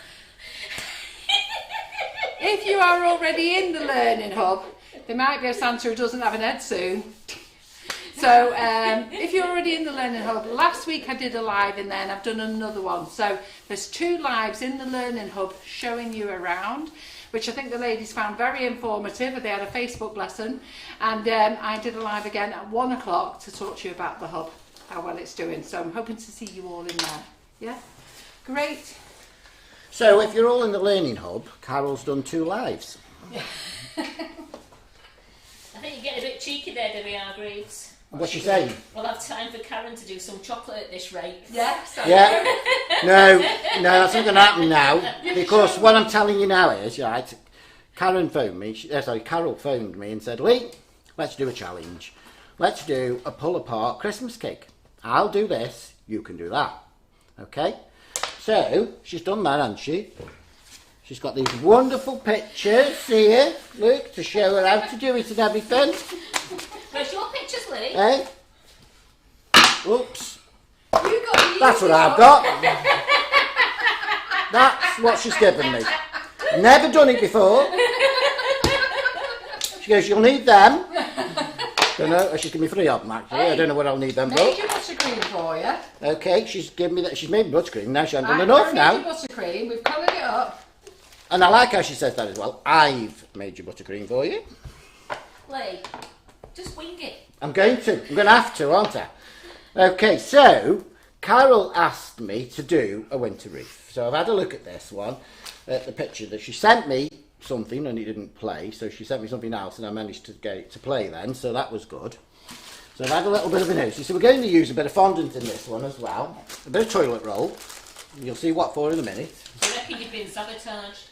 if you are already in the Learning Hub, there might be a Santa who doesn't have an head soon. So if you're already in the Learning Hub, last week I did a live in there and I've done another one. So there's 2 lives in the Learning Hub showing you around, which I think the ladies found very informative. They had a Facebook lesson, and I did a live again at 1 o'clock to talk to you about the hub, how well it's doing. So I'm hoping to see you all in there. Yeah? Great. So if you're all in the Learning Hub, Carol's done 2 lives. I think you're getting a bit cheeky there, Debbie Hargreaves. What's she saying? We'll have time for Karen to do some chocolate at this rate. Yes. Yeah. No, that's not going to happen now. Because what I'm telling you now is, right, Carol phoned me and said, Lee, let's do a challenge. Let's do a pull-apart Christmas cake. I'll do this, you can do that. Okay? So, she's done that, hasn't she? She's got these wonderful pictures here, look, to show her how to do it and everything. Where's your pictures, Lee? Eh? Oops. That's what I've got. That's what she's given me. Never done it before. She goes, you'll need them. Don't know. She's given me 3 of them actually. I don't know what I'll need them for. Made your buttercream for you. Okay, she's given me that. She's made me buttercream. Now she hasn't done enough now. Made your buttercream. We've coloured it up. And I like how she says that as well. I've made your buttercream for you. Lee, just wing it. I'm going to have to, aren't I? Okay, so Carol asked me to do a winter wreath. So I've had a look at this one, at the picture that she sent me something and it didn't play. So she sent me something else and I managed to get it to play then. So that was good. So I've had a little bit of a nosy. So we're going to use a bit of fondant in this one as well. A bit of toilet roll. You'll see what for in a minute. Do you reckon you've been sabotaged?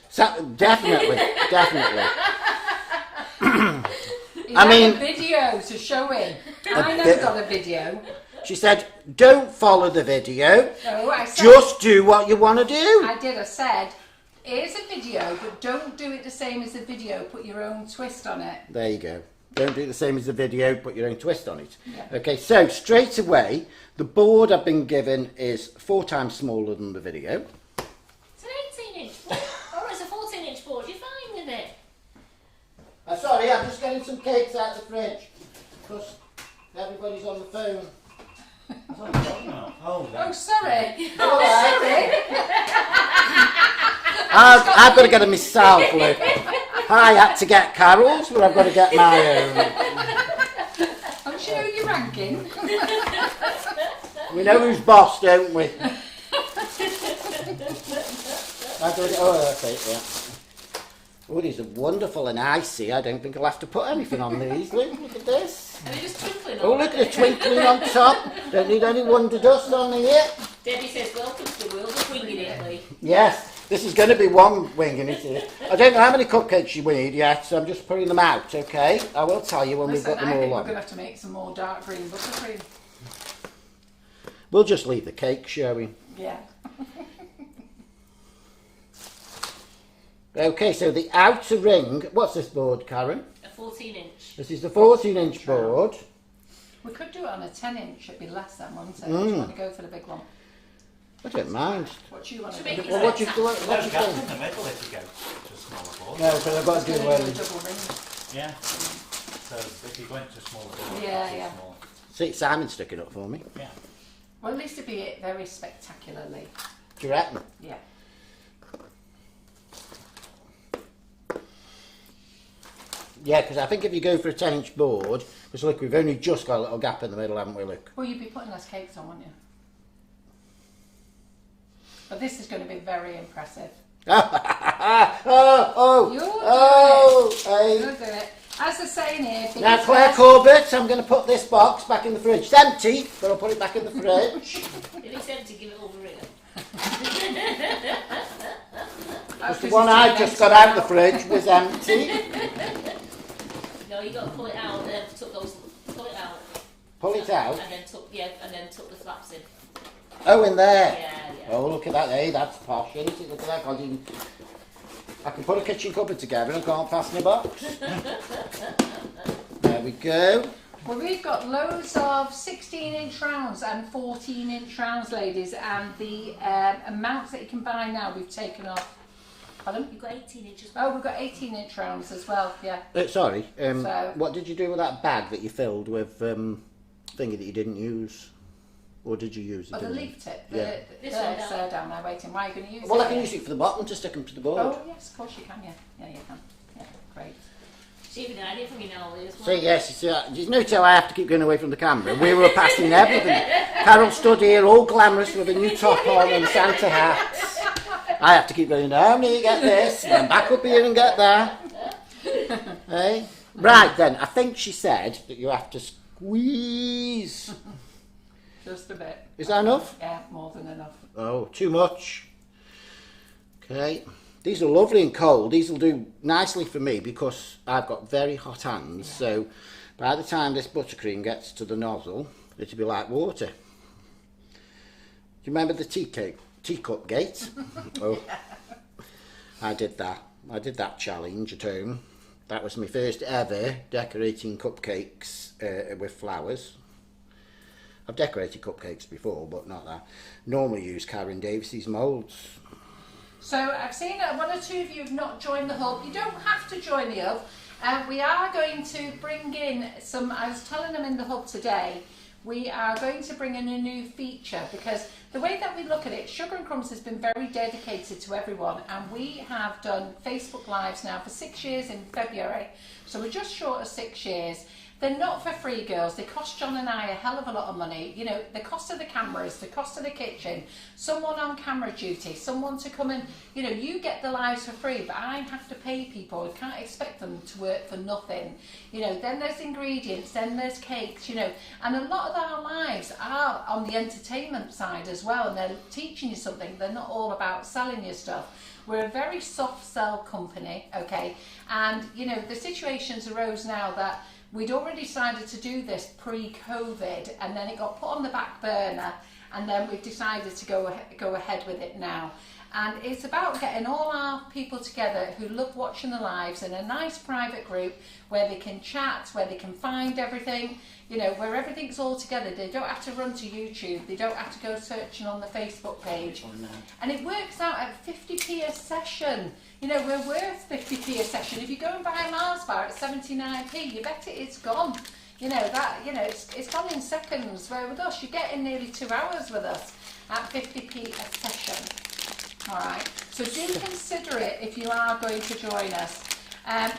Definitely, definitely. I mean, a video to show him. I never got a video. She said, don't follow the video. No, I said, just do what you want to do. I said, here's a video, but don't do it the same as the video. Put your own twist on it. There you go. Don't do it the same as the video, put your own twist on it. Yeah. Okay, so straight away, the board I've been given is 4 times smaller than the video. It's an 18-inch board. Or it's a 14-inch board. You're fine with it. Sorry, I'm just getting some cakes out of the fridge. Because everybody's on the phone. Oh, Oh, sorry. All right. Sorry. I've got to get them myself, look. I had to get Carol's, but I've got to get my own. Don't you know your ranking? We know who's boss, don't we? Okay, yeah. Oh, these are wonderful and icy. I don't think I'll have to put anything on these. Look at this. Are they just twinkling? Oh, look at the twinkling on top. Don't need any wonder dust on here. Debbie says, welcome to the world of winging it, Lee. Yes, this is going to be one winging it. I don't know how many cupcakes you need yet, so I'm just putting them out, okay? I will tell you when we've got them I think all we're on. going to have to make some more dark green buttercream. We'll just leave the cake showing. Yeah. Okay, so the outer ring, what's this board, Karen? A 14-inch. This is the 14-inch board. We could do it on a 10-inch. It'd be less than, wouldn't it? Do you want to go for the big one? I don't mind. What do you want to Should do? we- Well, what do you There's think? gap in the middle if you go to a smaller board. No, but I've got to do Double ring. Yeah. So if you go into smaller board, Yeah, it's yeah. small. See, Simon stuck it up for me. Yeah. Well, at least it'd be it very spectacularly. Do you reckon? Yeah. Yeah, because I think if you go for a 10-inch board, because look, we've only just got a little gap in the middle, haven't we, Luke? Well, you'd be putting less cakes on, wouldn't you? But this is going to be very impressive. Oh, You'll hey. do it. As the saying here, Now, biggest Claire best- Corbett, I'm going to put this box back in the fridge. It's empty, but I'll put it back in the fridge. If it's empty, give it over here. That's The 'cause one it's I too just late got to out of the go. fridge was empty. No, you got to pull it out and then pull it out. Pull it out. And then tuck the flaps in. Oh, in there. Yeah. Oh, look at that. Hey, that's posh, isn't it? Look at that. I can put a kitchen cupboard together and can't fasten a box. There we go. Well, we've got loads of 16-inch rounds and 14-inch rounds, ladies, and the amounts that you can buy now we've taken off. Pardon? You've got 18 inches. Oh, we've got 18-inch rounds as well, yeah. Sorry. So- What did you do with that bag that you filled with thingy that you didn't use? Or did you use it? Oh, the didn't you? leaf tip. Yeah. This one It's down. down there waiting. Why are you going to use it? Well, I can use it for the bottom to stick them to the board. Oh, yes, of course you can, yeah. Yeah, you can. Yeah, great. See if you can from your nose. So yes, you notice how I have to keep going away from the camera. We were passing everything. Carol stood here all glamorous with a new top on and Santa hats. I have to keep going down here, get this, and then back up here and get that. Hey? Right then, I think she said that you have to squeeze. Just a bit. Is that enough? Yeah, more than enough. Oh, too much. Okay. These are lovely and cold. These will do nicely for me because I've got very hot hands. Yeah. So by the time this buttercream gets to the nozzle, it'll be like water. Do you remember the teacup gate? Oh, I did that. I did that challenge at home. That was my first ever decorating cupcakes with flowers. I've decorated cupcakes before, but not that. Normally use Karen Davis's moulds. So I've seen that one or two of you have not joined the hub. You don't have to join the hub. We are going to bring in some, I was telling them in the hub today, we are going to bring in a new feature because the way that we look at it, Sugar and Crumbs has been very dedicated to everyone, and we have done Facebook Lives now for 6 years in February. So we're just short of 6 years. They're not for free, girls. They cost John and I a hell of a lot of money. You know, the cost of the cameras, the cost of the kitchen, someone on camera duty, someone to come and, you know, you get the lives for free, but I have to pay people. I can't expect them to work for nothing. You know, then there's ingredients, then there's cakes, you know, and a lot of our lives are on the entertainment side as well, and they're teaching you something. They're not all about selling you stuff. We're a very soft sell company, okay? And, you know, the situations arose now that we'd already decided to do this pre-COVID, and then it got put on the back burner, and then we've decided to go ahead with it now. And it's about getting all our people together who love watching the lives in a nice private group where they can chat, where they can find everything, you know, where everything's all together. They don't have to run to YouTube, they don't have to go searching on the Facebook page. And it works out at 50p a session. You know, we're worth 50p a session. If you go and buy a Mars bar at 79p, you bet it's gone. You know, that, you know, it's gone in seconds. Where with us, you're getting nearly 2 hours with us at 50p a session. All right, so do consider it if you are going to join us.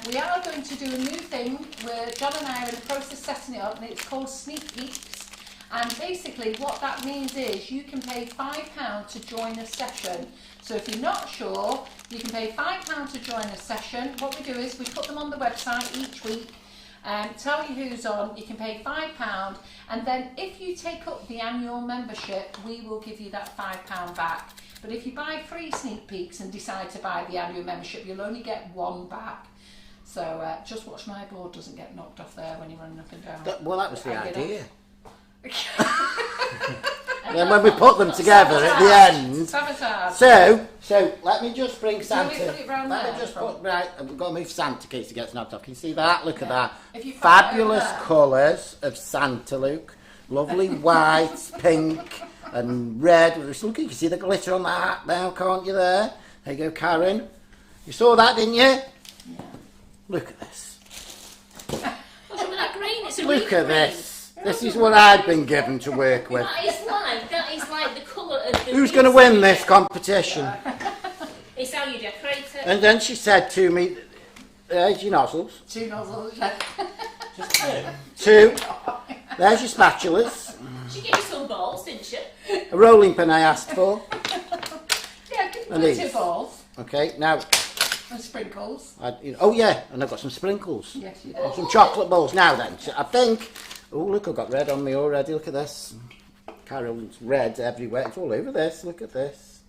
We are going to do a new thing where John and I are in the process of setting it up, and it's called Sneak Peeks. And basically what that means is you can pay £5 to join a session. So if you're not sure, you can pay £5 to join a session. What we do is we put them on the website each week, tell you who's on, you can pay £5, and then if you take up the annual membership, we will give you that £5 back. But if you buy 3 sneak peeks and decide to buy the annual membership, you'll only get 1 back. So just watch my board doesn't get knocked off there when you're running up and down. Well, that was the And you know. idea. Then when we put them together at the end. Sabotage. So let me just bring Santa. put it round Let there? me just put right. We've got to move Santa in case it gets knocked off. Can you see that? Look at that. If you pop it Fabulous over there. colours of Santa, Luke. Lovely white, pink, and red. Look, you can see the glitter on the hat now, can't you? There you go, Karen. You saw that, didn't you? Yeah. Look at this. look at this. This is what I've been given to work with. That is like the colour of the... Who's going to win this competition? It's how you decorate it. And then she said to me, there's your nozzles. 2 nozzles, yeah. Just two. 2. There's your spatulas. She gave you some balls, didn't she? A rolling pin I asked for. Yeah, give And me these. 2 balls Okay, now, and sprinkles. oh yeah, and I've got some sprinkles. Yes, you And do. some chocolate balls. Now then, so I think, oh look, I've got red on me already, look at this. Carol's red everywhere, it's all over this, look at this.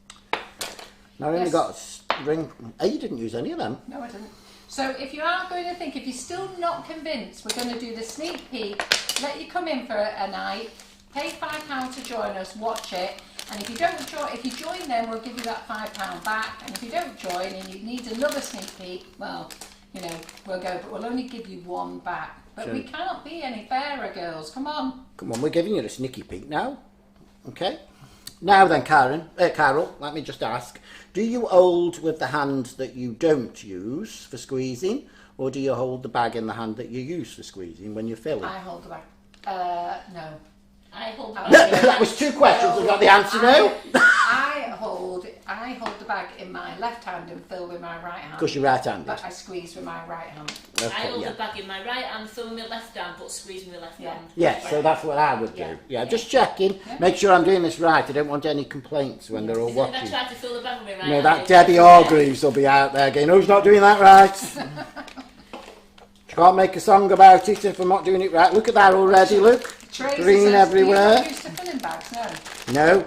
Now I only Yes. got a string, oh you didn't use any of them. No, I didn't. So if you are going to think, if you're still not convinced, we're going to do the sneak peek, let you come in for a night, pay £5 to join us, watch it, and if you don't join, if you join then we'll give you that £5 back, and if you don't join and you need another sneak peek, well, you know, we'll go, but we'll only give you 1 back. But Sure. we can't be any fairer, girls, come on. Come on, we're giving you a sneaky peek now. Okay. Now then, Carol, let me just ask, do you hold with the hand that you don't use for squeezing, or do you hold the bag in the hand that you use for squeezing when you're filling? I hold the bag. No. I hold That was 2 questions, I got the answer now. I hold the bag in my left hand and fill with my right hand. Because you're right-handed. But I squeeze with my right hand. I Okay, hold yeah. the bag in my right hand, fill with my left hand, but squeeze with my left Yeah. hand. Yeah, so that's what I would do. Yeah. Yeah, just checking. Make sure I'm doing this right. I don't want any complaints when they're all If I watching. try to fill the bag with my right No, hand, that it's Debbie just- Hargreaves will be out there going, who's not doing that right? She can't make a song about it if I'm not doing it right. Look at that already, look. Tracy Green says, everywhere. Do you use the filling bags? No. No,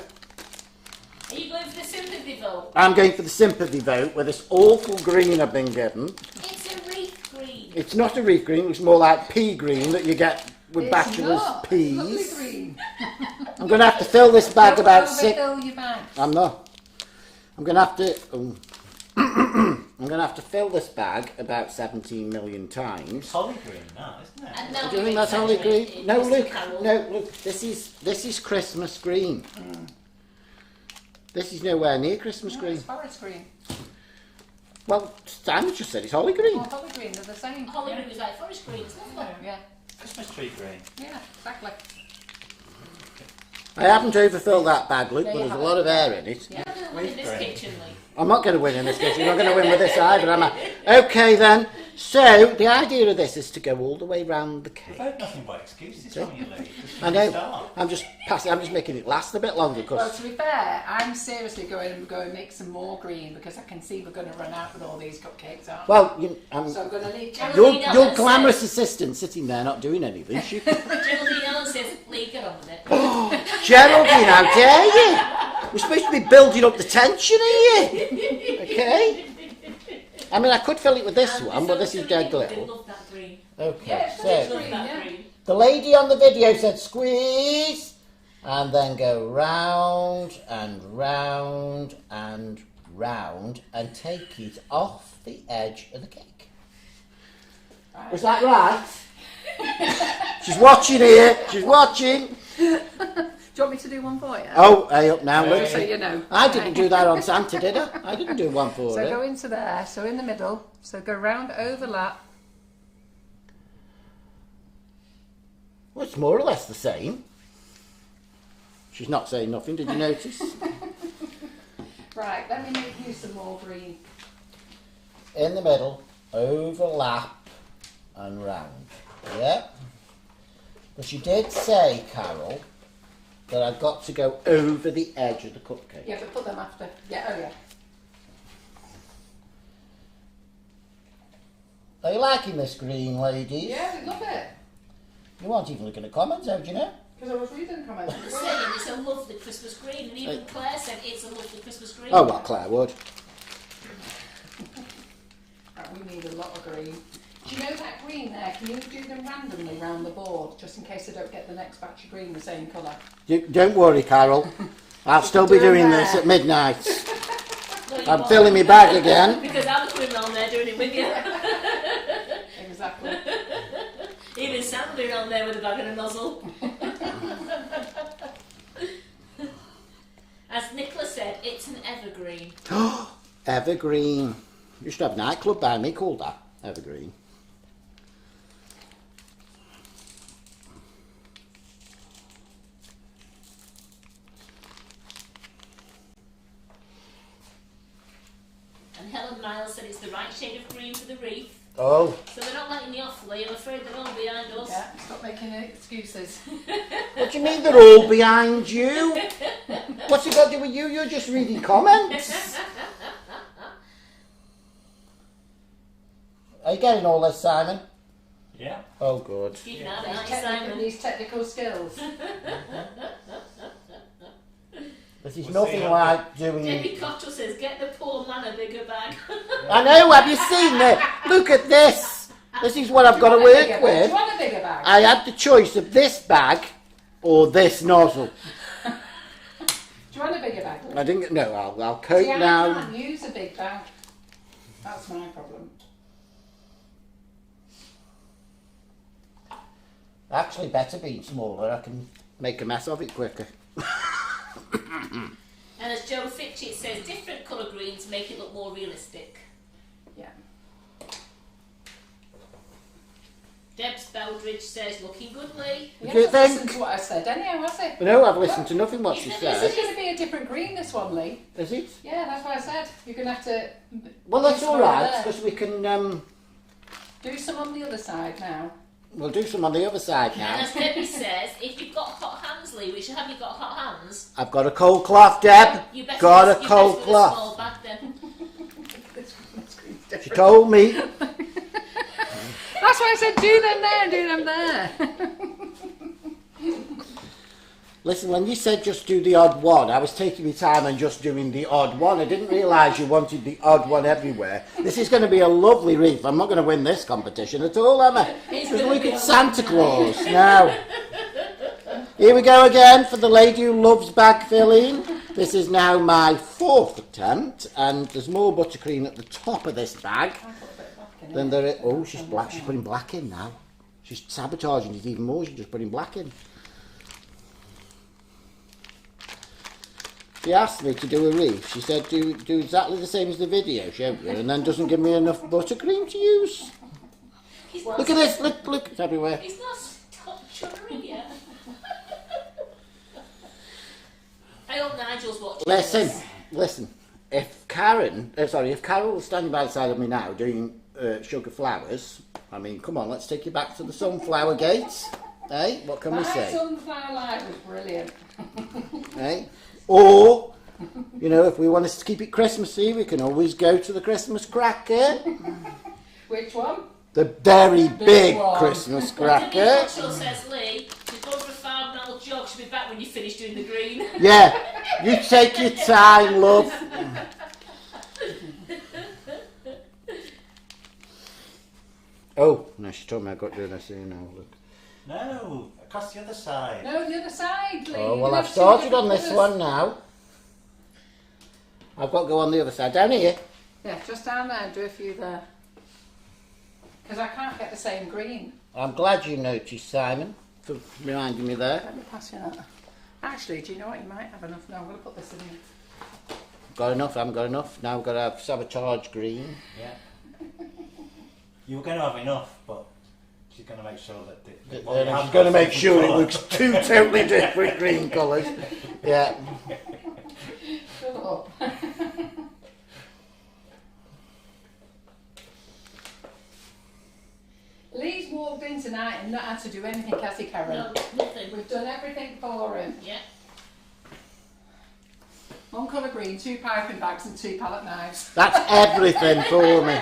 Are you going for the sympathy vote? I'm going for the sympathy vote with this awful green I've been given. It's a wreath green. It's not a reef green, it's more like pea green that you get with It's bachelor's not. It's lovely peas. green. I'm going to have to fill this bag Don't about 6... overfill your bags. I'm not. I'm going to have to... I'm going to have to fill this bag about 17 million times. It's holly green now, isn't it? And now Do you you're think that's holly green? exaggerating, No, Mr. look. Carroll. No, look. This is Christmas green. This is nowhere near Christmas No, green. it's forest green. Well, Simon just said it's holly green. Or holly green, they're the same. Holly yeah. green was like forest green, it's Oh, lovely. yeah. Christmas tree green. Yeah, exactly. I haven't overfilled that bag, Luke, No, but you there's a lot of air in it. You're not going to win in this Green. kitchen, Lee. I'm not going to win in this case. You're not going to win with this either, am I? Okay then. So the idea of this is to go all the way round the We've cake. heard nothing but excuses from you, Lee. Just I from the know. start. I'm just making it last a bit longer Well, because to be fair, I'm seriously going and make some more green because I can see we're going to run out with all these cupcakes, aren't we? well, So I'm going to leave your glamorous assistant sitting there not doing anything. She, Geraldine Allen says, Lee, get on with it. Geraldine, how dare you? We're supposed to be building up the tension here. Okay. I mean, I could fill it with this And one, but this is dead They little. love that green. Okay, Yeah, it's They so love green, that yeah. green. the lady on the video said squeeze, and then go round and round and round and take it off the edge of the cake. Right. Was that right? She's watching here. She's watching. Do you want me to do one for you? Oh, hey up now, look. Just so you know. I didn't do that on Santa, did I? I didn't do one for So go her. into there, so in the middle, so go round, overlap. Well, it's more or less the same. She's not saying nothing, did you notice? Right, let me make you some more green. In the middle, overlap and round. Yeah? But you did say, Carol, that I've got to go over the edge of the cupcake. Yeah, but put them after. Yeah, oh yeah. Are you liking this green, ladies? Yeah, we love it. You weren't even looking at comments, how do you know? Because I was reading comments. I'm saying it's a lovely Christmas green, and even Claire said it's a lovely Christmas green. Oh, well, Claire would. Right, we need a lot of green. Do you know that green there? Can you do them randomly round the board, just in case I don't get the next batch of green the same colour? Don't worry, Carol. I'll still be doing there. this at midnight. No, you I'm won't. filling my bag again. Because I'm coming round there doing it with you. Exactly. Even Sam will be round there with a bag and a nozzle. As Nicola said, it's an evergreen. Evergreen. You should have a nightclub by me called that. Evergreen. Helen Miles said it's the right shade of green for the wreath. Oh, So they're not letting you off, Lee. I'm afraid they're all behind us. Yeah, stop making excuses. what do you mean they're all behind you? What's it got to do with you? You're just reading comments. Are you getting all this, Simon? Yeah. Oh, good. You can have it, aren't you, Simon? These technical skills. This is We'll nothing see. like doing... Debbie Cottrell says, get the poor man a bigger bag. I know, have you seen it? Look at this. This is what I've got to work Do with. you want a bigger bag? I had the choice of this bag or this nozzle. Do you want a bigger bag? I didn't. No, I'll cope See, I now. can't use a big bag. That's my problem. Actually, better being smaller. I can make a mess of it quicker. And as Joe Fitchett says, different colour greens make it look more realistic. Yeah. Deb Speldridge says, looking good, Lee. You Do you haven't think? listened to what I said anyhow, has it? No, I've listened to nothing what she This said. is going to be a different green, this one, Lee. Is it? Yeah, that's what I said. You're going to have to Well, that's do all some over right there. because we can. Do some on the other side now. We'll do some on the other side And now. as Debbie says, if you've got hot hands, Lee, which have you got hot hands? I've got a cold cloth, Deb. You better Got you a better cold with cloth. A small bag then. This green's She different. told me. That's why I said do them there and do them there. Listen, when you said just do the odd one, I was taking my time and just doing the odd one. I didn't realise you wanted the odd one everywhere. This is going to be a lovely wreath. I'm not going to win this competition at all, am I? Just look at Santa Claus. Now, here we go again for the lady who loves bag filling. This is now my 4th attempt, and there's more buttercream at the top of this bag than there is. Oh, she's black. She's putting black in now. She's sabotaging it even more. She's just putting black in. She asked me to do a wreath. She said do exactly the same as the video showed you, and then doesn't give me enough buttercream to use. He's Look at this, look, it's everywhere. He's not stopped chuttering yet. I hope Nigel's watching this. Listen, if Carol was standing by the side of me now doing sugar flowers, I mean, come on, let's take you back to the sunflower gate. Eh? What can we My say? sunflower light was brilliant. Eh? Or, you know, if we want to keep it Christmassy, we can always go to the Christmas cracker. Which one? The very big one. Christmas Debbie cracker. Cottrell says, Lee, she's going for a 5-mile jog. She'll be back when you finish doing the green. Yeah, you take your time, love. Oh, no, she told me I got to do this here now, look. No, across the other side. No, the other side, Lee. Oh, You well, can I've have two started different on this colours. one now. I've got to go on the other side, down here. Yeah, just down there and do a few there. Because I can't get the same green. I'm glad you noticed, Simon, for reminding me there. Let me pass you that. Actually, do you know what? You might have enough. No, I'm going to put this in here. Got enough, I haven't got enough. Now I've got to have sabotage green. Yeah. You were going to have enough, but she's going to make sure that... She's going to make sure it looks two totally different green colours. Yeah. Shut up. Lee's walked in tonight and not had to do anything, has he, Karen? No, nothing. We've done everything for him. Yeah. One colour green, 2 piping bags and 2 palette knives. That's everything for me.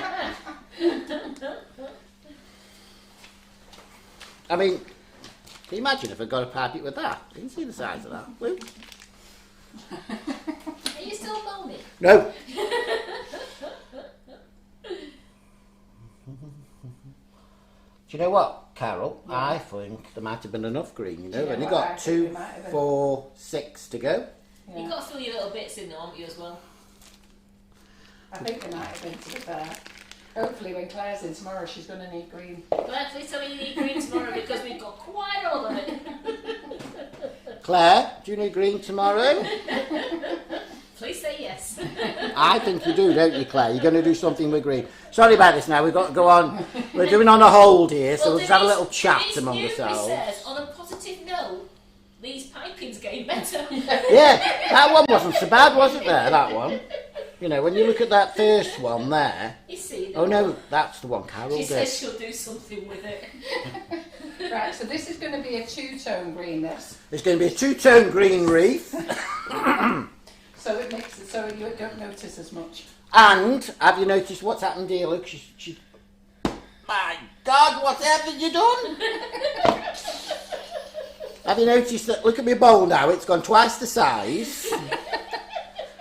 I mean, can you imagine if I got a pipe it with that? You can see the size of that. Woo. Are you still moaning? No. Do you know what, Carol? Yeah. I think there might have been enough green, you know. Do you know Only what? got Actually, 2, there might have been. 4, 6 to go. Yeah. You've got to fill your little bits in though, haven't you, as well? I think there might have been, to be fair. Hopefully when Claire's in tomorrow she's going to need green. Claire, please tell me you need green tomorrow because we've got quite a lot of it. Claire, do you need green tomorrow? Please say yes. I think you do, don't you, Claire? You're going to do something with green. Sorry about this now, we've got to go on. We're doing on a hold here, so we'll just have a little chat among Denise ourselves. says, on a positive note, these piping's getting better. Yeah, that one wasn't so bad, was it there, that one? You know, when you look at that first one there. You see. Oh no, that's the one Carol She did. says she'll do something with it. Right, so this is going to be a two-tone green, this. It's going to be a two-tone green wreath. So it makes it so you don't notice as much. And have you noticed what's happened here? Look, she. My God, whatever you done? Have you noticed that? Look at my bowl now. It's gone twice the size.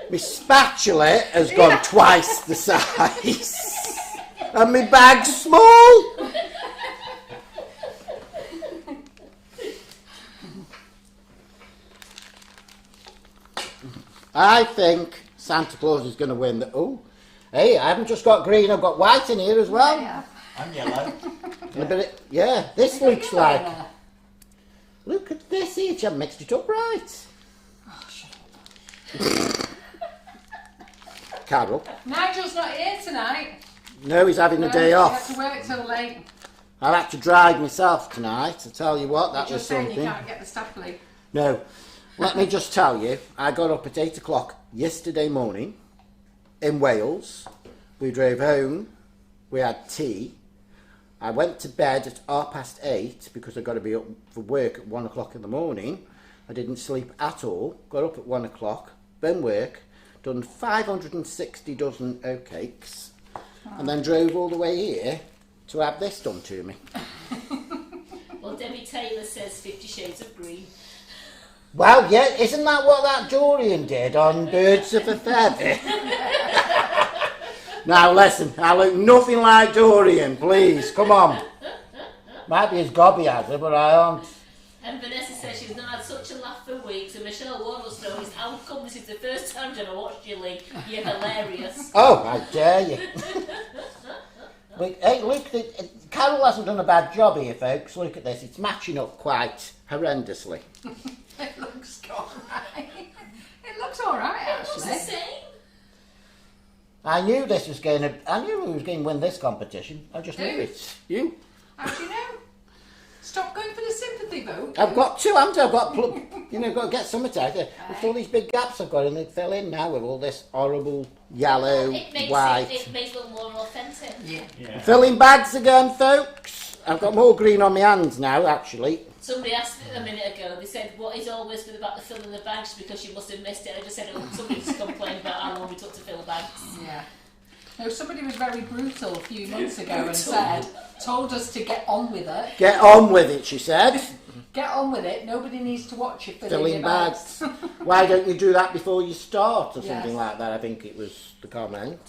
My spatula has gone twice the size, and my bag's small. I think Santa Claus is going to win. Oh, hey, I haven't just got green, I've got white in here as well. Yeah. And yellow. And a bit of, yeah, this looks like... Look at this here, you haven't mixed it up right. Oh, shut up. Carol. Nigel's not here tonight. No, he's having a day off. He had to work till late. I had to drive myself tonight, I tell you what, that You're was just saying something. you can't get the staff leave. No, let me just tell you, I got up at 8 o'clock yesterday morning in Wales. We drove home, we had tea. I went to bed at 8:30 because I got to be up for work at 1 o'clock in the morning. I didn't sleep at all, got up at 1 o'clock, then work, done 560 dozen oatcakes, and then drove all the way here to have this done to me. Well, Debbie Taylor says 50 Shades of Green. Well, yeah, isn't that what that Dorian did on Birds of a Feather? Now listen, I look nothing like Dorian, please, come on. Might be as gobby as her, but I aren't. And Vanessa says she's not had such a laugh for weeks, and Michelle Wardle knows how come this is the first time I've watched you, Lee. You're hilarious. Oh, I dare you. Look, hey, look, Carol hasn't done a bad job here, folks. Look at this, it's matching up quite horrendously. It looks alright. It looks alright, What's the actually. same? I knew this was going to, I knew who was going to win this competition. I just knew Who? it. You. How do you know? Stop going for the sympathy vote. I've got two, haven't I? I've got, got to get some out there. With all these big gaps I've got, and they fill in now with all this horrible yellow, white. It makes it look more authentic. Yeah. Filling bags again, folks. I've got more green on my hands now, actually. Somebody asked a minute ago, they said, what is always good about the filling the bags, because you must have missed it. I just said, oh, somebody just complained about how long we took to fill bags. Yeah. No, somebody was very brutal a few months ago and told us to get on with it. Get on with it, she said. Get on with it. Nobody needs to watch you Filling your bags. Why don't you do that before you start, or Yes. something like that, I think it was the comment.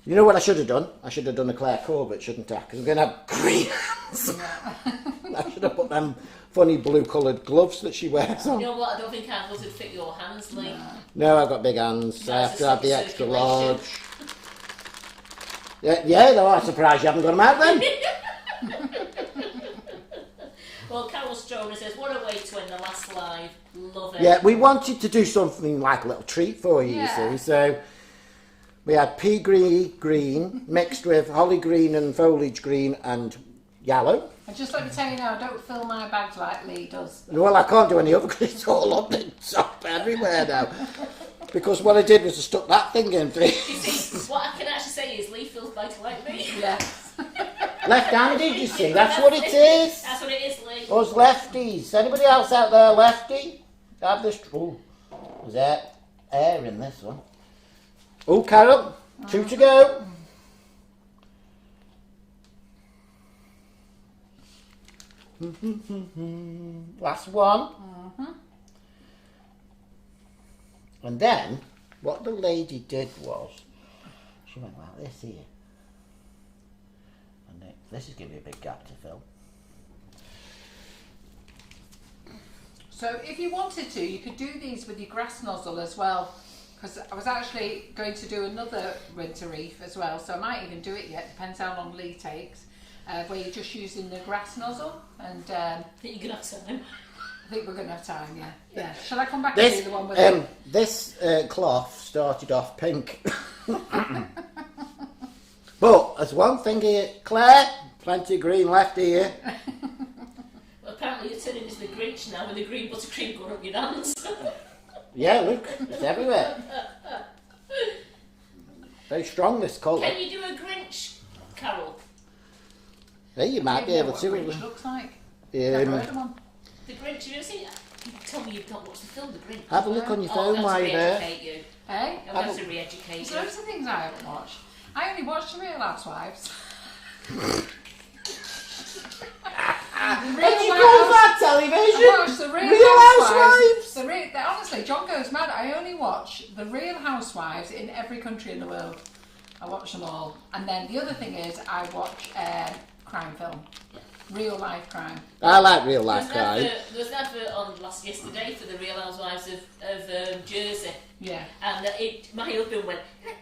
You know what I should have done? I should have done a Claire Corbett, shouldn't I? Because I'm going to have green hands. I should have put them funny blue-coloured gloves that she wears on. You know what? I don't think our gloves would fit your hands, Lee. No, I've got big hands. I have That's to a have the soft extra circulation. large. Yeah, though, I'm surprised you haven't got them out then. Well, Carol Stroner says, what a way to end the last live. Love it. Yeah, we wanted to do something like a little treat for you, Yeah. you see. So we had pea green mixed with holly green and foliage green and yellow. And just let me tell you now, I don't fill my bags like Lee does. Well, I can't do any other because it's all on the top everywhere now. Because what I did was I stuck that thing in. You see, what I can actually say is Lee feels bags like me. Yes. Left-handed, you see, that's what it is. That's what it is, Lee. Us lefties. Anybody else out there lefty? Have this. Oh, there's air in this one. Oh, Carol, 2 to go. Last one. And then, what the lady did was, she went like this here. And this is going to be a big gap to fill. So if you wanted to, you could do these with your grass nozzle as well. Because I was actually going to do another winter wreath as well. So I might even do it yet, depends how long Lee takes. Where you're just using the grass nozzle. And I think you're going to have time. I think we're going to have time, yeah. Shall I come back and do the one with this cloth started off pink. But there's one thing here, Claire, plenty of green left here. Well, apparently you're turning into the Grinch now with the green buttercream going up your hands. Yeah, look, it's everywhere. Very strong, this colour. Can you do a Grinch carol? Hey, you might be able to. It looks like. Never heard of one. The Grinch, have you ever seen it? You tell me you've not watched the film, The Grinch. Have a look on your phone while you're there. You. Hey? I'm going to re-educate There's you. loads of things I haven't watched. I only watched The Real Housewives. What do you call that television? I watched The Real Housewives. Honestly, John goes mad. I only watch The Real Housewives in every country in the world. I watch them all. And then the other thing is I watch crime film. Real life crime. I like real life crime. There was an advert on yesterday for the Real Housewives of Jersey. Yeah. And my husband went, who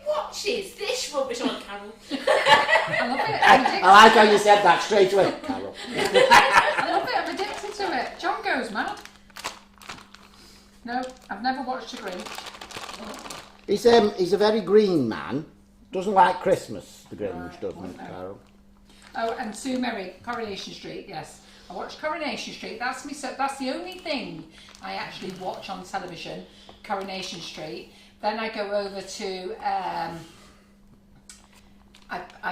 watches this rubbish on Carol? I love it. I like how you said that straight away, Carol. I love it. I'm addicted to it. John goes mad. No, I've never watched The Grinch. He's a very green man. Doesn't like Christmas, the Grinch, doesn't no. Carol? Oh, and Sue Merrick, Coronation Street, yes. I watched Coronation Street. That's the only thing I actually watch on television, Coronation Street. Then I go over to, I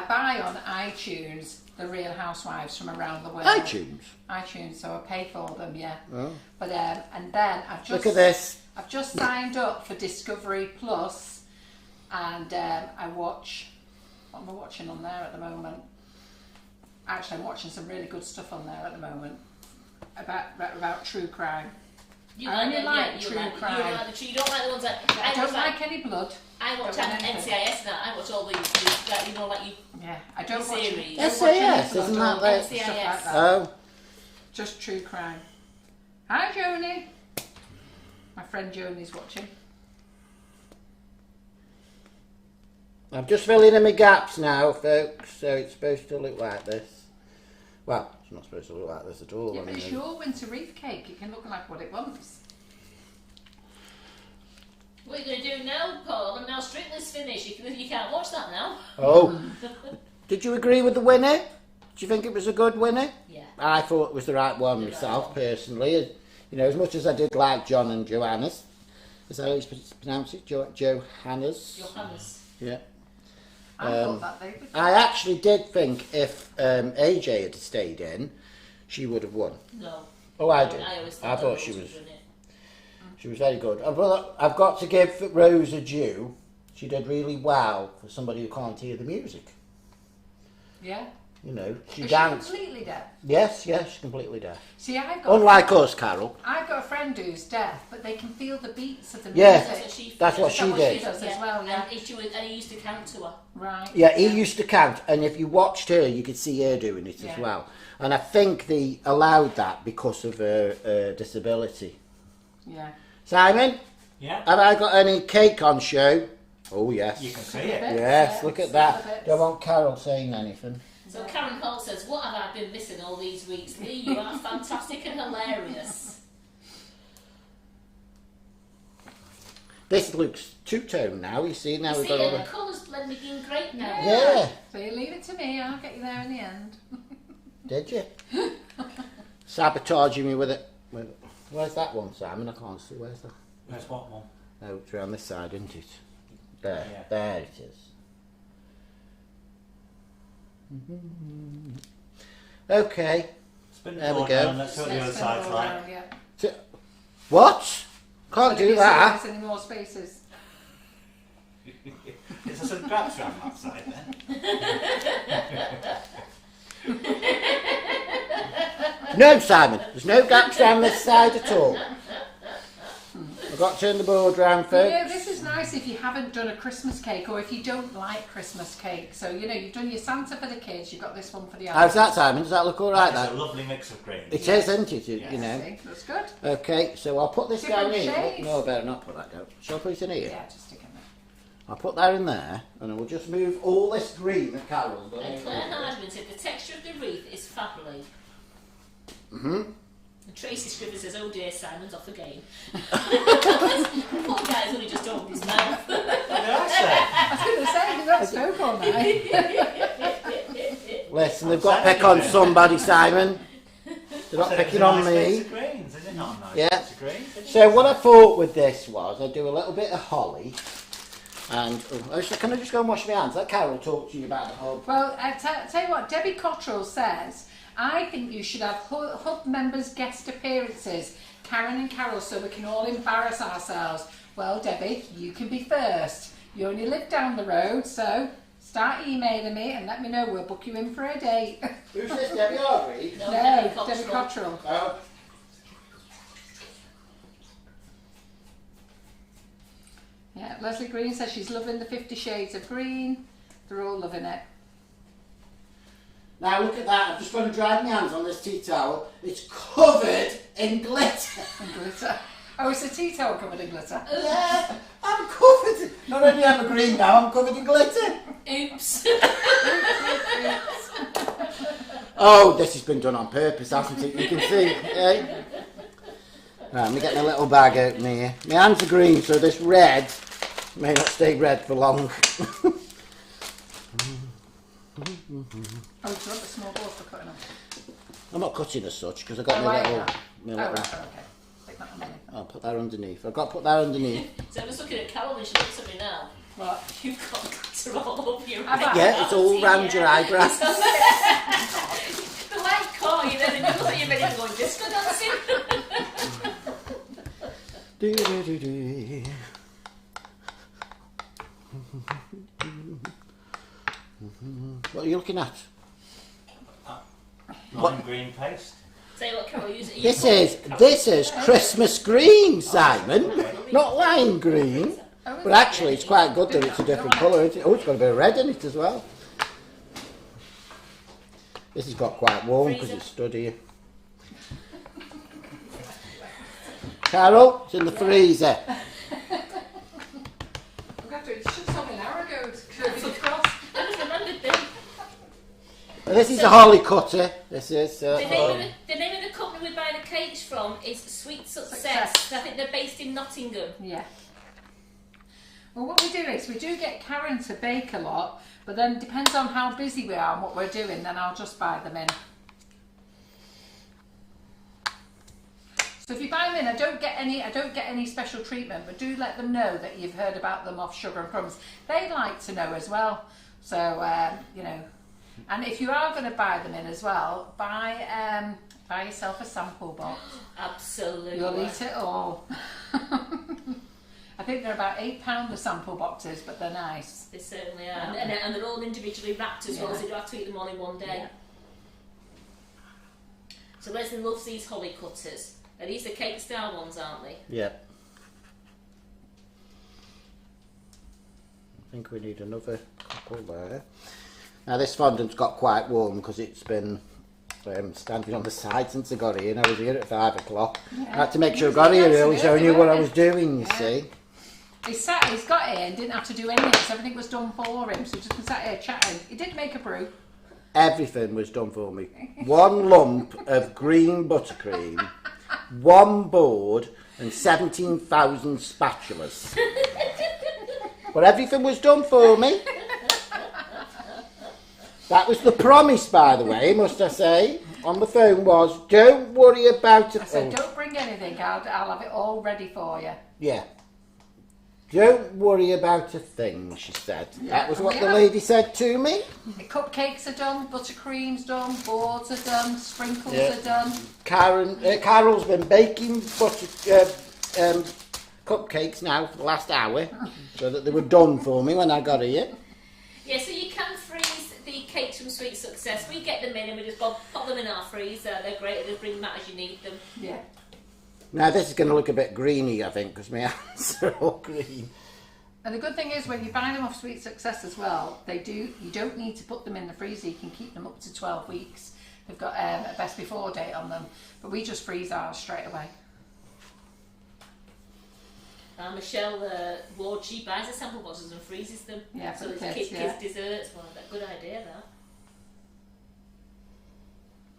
buy on iTunes The Real Housewives from around the world. iTunes, so I pay for them, yeah. Oh. But and then Look at this. I've just signed up for Discovery Plus, and I watch. What am I watching on there at the moment? Actually, I'm watching some really good stuff on there at the moment about true crime. I only like true crime. You don't like the ones that... I don't like any blood. I watch NCIS now. I watch all these that, you know, like you... Yeah, I don't watch series. SAS, isn't that like... NCIS. Stuff like that. Oh. Just true crime. Hi, Joni. My friend Joni's watching. I'm just filling in my gaps now, folks, so it's supposed to look like this. Well, it's not supposed to look like this at all. Yeah, but it's your winter wreath cake. It can look like what it wants. What are you going to do now, Paul? And now Strictly's finished. You can't watch that now. Oh. Did you agree with the winner? Do you think it was a good winner? Yeah. I thought it was the right one myself, personally. You know, as much as I did like John and Joanna's. Is that how you pronounce it? Johanna's? Johanna's. Yeah. I thought that they would. I actually did think if AJ had stayed in, she would have won. No. Oh, I did. I thought she was. She was very good. I've got to give Rose a due. She did really well for somebody who can't hear the music. Yeah. You know, she Is danced. she completely deaf? Yes, she's completely deaf. See, Unlike us, Carol. I've got a friend who's deaf, but they can feel the beats of the Yeah. music. That's what she did. She does as well, yeah. And he used to count to her. Right. Yeah, he used to count, and if you watched her, you could see her doing it as well. And I think they allowed that because of her disability. Yeah. Simon? Yeah? Have I got any cake on show? Oh, yes. You can see it. Yes, look at that. Don't want Carol saying anything. So Karen Holt says, what have I been missing all these weeks? Lee, you are fantastic and hilarious. This looks two-tone now, you see, now we've got all the the... colours blending in great now. Yeah. So you leave it to me, I'll get you there in the end. Did you? Sabotaging me with it. Where's that one, Simon? I can't see. Where's that? That's what one? No, it's around this side, isn't it? There. Yeah. There it is. Okay. Spin the There we board go. round, let's see what the other side's like. Yeah. What? Can't do that. Any more spaces? Is there some gaps around that side then? No, Simon. There's no gaps around this side at all. I've got to turn the board round, folks. Yeah, this is nice if you haven't done a Christmas cake or if you don't like Christmas cake. So, you know, you've done your Santa for the kids, you've got this one for the adults. How's that, Simon? Does that look all right, It's that? a lovely mix of greens. It is, isn't it? Yes, You know. see, that's good. Okay, so I'll put this Different down here. shades. No, I better not put that down. Shall I put it in here? Yeah, just stick it there. I'll put that in there, and I will just move all this green that Carol's done. And Claire Hardman said, the texture of the wreath is fabulous. Mm-hmm. And Tracy Scriven says, oh dear, Simon's off the game. Poor guy's only just opened his mouth. What did I I was going to say, you've got Stoke all night. Listen, they've got to pick on somebody, Simon. They're not say? picking on me. It's a nice mix of greens, is it not? Nice Yeah. mix of greens, isn't it? So what I thought with this was I'd do a little bit of holly, And can I just go and wash my hands? Let Carol talk to you about the hub. Well, tell you what, Debbie Cottrell says, I think you should have hub members' guest appearances, Karen and Carol, so we can all embarrass ourselves. Well, Debbie, you can be first. You only live down the road, so start emailing me and let me know. We'll book you in for a date. Who's this, Debbie Aubrey? No, Debbie Cottrell. Oh. Yeah, Leslie Green says she's loving the 50 Shades of Green. They're all loving it. Now look at that, I've just got to dry my hands on this tea towel. It's covered in glitter. And glitter. Oh, it's a tea towel covered in glitter. Yeah, I'm covered. Not only am I green now, I'm covered in glitter. Oops. Oh, this has been done on purpose, hasn't it? You can see. Eh? Right, let me get my little bag out here. My hands are green, so this red may not stay red for long. Oh, do you want the small board for cutting off? I'm not cutting as such because I've got Oh, my right, little. yeah. My Oh, little right, oh, okay. Take that underneath. I'll put that underneath. I've got to put that underneath. So I'm just looking at Carol and she looks at me now. What? You've got glitter all over your Have I? Yeah, it's all round your eyebrows. The light caught you then and you look like you're ready to go and disco dancing. Do, do, do, do. What are you looking at? Lime green paste. Say what, Carol, use it. This is Christmas green, Simon, not lime green. But actually, it's quite good that it's a different colour, isn't it? Oh, it's got a bit of red in it as well. This has got quite warm because it's stood here. Carol, it's in the freezer. It should have an hour ago to curve it across. I just remembered this. This is a holly cutter. This is. The name of the company we buy the cakes from is Sweet Success. I think they're based in Nottingham. Yeah. Well, what we do is we do get Karen to bake a lot, but then depends on how busy we are and what we're doing, then I'll just buy them in. So if you buy them in, I don't get any special treatment, but do let them know that you've heard about them off Sugar and Crumbs. They like to know as well. So you know, and if you are going to buy them in as well, buy yourself a sample box. Absolutely. You'll eat it all. I think they're about £8 the sample boxes, but they're nice. They certainly are, and they're all individually wrapped as well, so you don't have to eat them all in one day. Yeah. So Leslie loves these holly cutters. Are these the cake style ones, aren't they? Yeah. I think we need another couple there. Now this fondant's got quite warm because it's been standing on the side since I got here, and I was here at 5 o'clock. Yeah. I had to make sure I got here early so I knew what I was doing, you see. He's got here and didn't have to do anything, so everything was done for him, so he's just been sat here chatting. He did make a brew. Everything was done for me. One lump of green buttercream, one board, and 17,000 spatulas. But everything was done for me. That was the promise, by the way, must I say, on the phone was, don't worry about it. I said, don't bring anything, I'll have it all ready for you. Yeah. Don't worry about a thing, she said. Yeah. That was what the lady said to me. The cupcakes are done, buttercream's done, boards are done, sprinkles Yeah. are done. Carol's been baking cupcakes now for the last hour, so that they were done for me when I got here. Yeah, so you can freeze the cakes from Sweet Success. We get them in and we just pop them in our freezer. They're great. They bring them out as you need them. Yeah. Now this is going to look a bit greeny, I think, because my hands are all green. And the good thing is when you buy them off Sweet Success as well, you don't need to put them in the freezer. You can keep them up to 12 weeks. They've got a best before date on them, but we just freeze ours straight away. Michelle Ward, she buys the sample boxes and freezes them. Yeah, so for it's the kids' kids, desserts. Well, that's a good idea, that.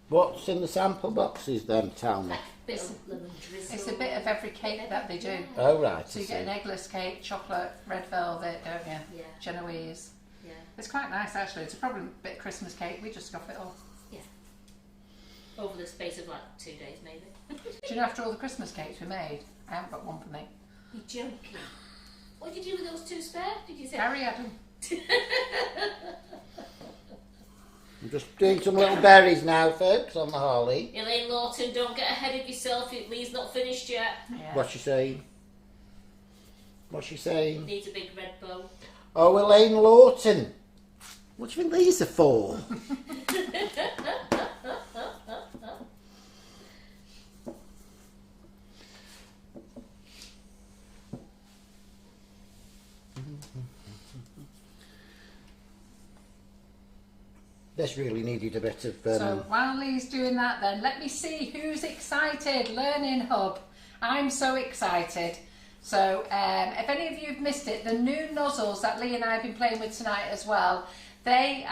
What's in the sample boxes then, tell me? Bit of lemon drizzle. It's a bit of every cake that they do. Oh right. So you get an eggless cake, chocolate, red velvet, don't you? Yeah. Genoese. Yeah. It's quite nice actually. It's probably a bit of Christmas cake. We just scoff it all. Yeah. Over the space of like 2 days, maybe. Do you know after all the Christmas cakes we made, I haven't got one for me. You're joking. What did you do with those 2 spare? Did you Is it? Harry Adam. I'm just doing some little berries now, folks, on the holly. Elaine Lawton, don't get ahead of yourself. Lee's not finished yet. Yeah. What's she saying? What's she saying? Needs a big red bow. Oh, Elaine Lawton. What do you think these are for? This really needed a bit of... So while Lee's doing that then, let me see who's excited. Learning Hub. I'm so excited. So if any of you have missed it, the new nozzles that Lee and I have been playing with tonight as well, they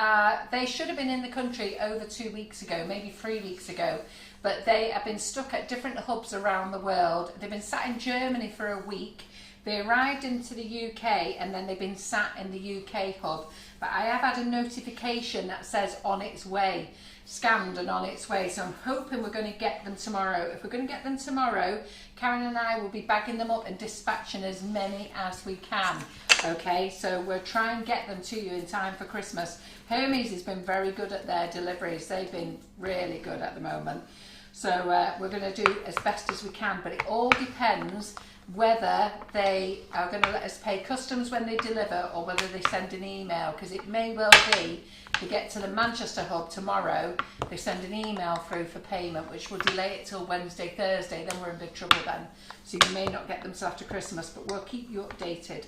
should have been in the country over 2 weeks ago, maybe 3 weeks ago, but they have been stuck at different hubs around the world. They've been sat in Germany for a week. They arrived into the UK and then they've been sat in the UK hub. But I have had a notification that says on its way, scanned and on its way. So I'm hoping we're going to get them tomorrow. If we're going to get them tomorrow, Karen and I will be bagging them up and dispatching as many as we can. Okay, so we'll try and get them to you in time for Christmas. Hermes has been very good at their deliveries. They've been really good at the moment. So we're going to do as best as we can, but it all depends whether they are going to let us pay customs when they deliver or whether they send an email, because it may well be to get to the Manchester hub tomorrow, they send an email through for payment, which will delay it till Wednesday, Thursday, then we're in big trouble then. So you may not get them till after Christmas, but we'll keep you updated.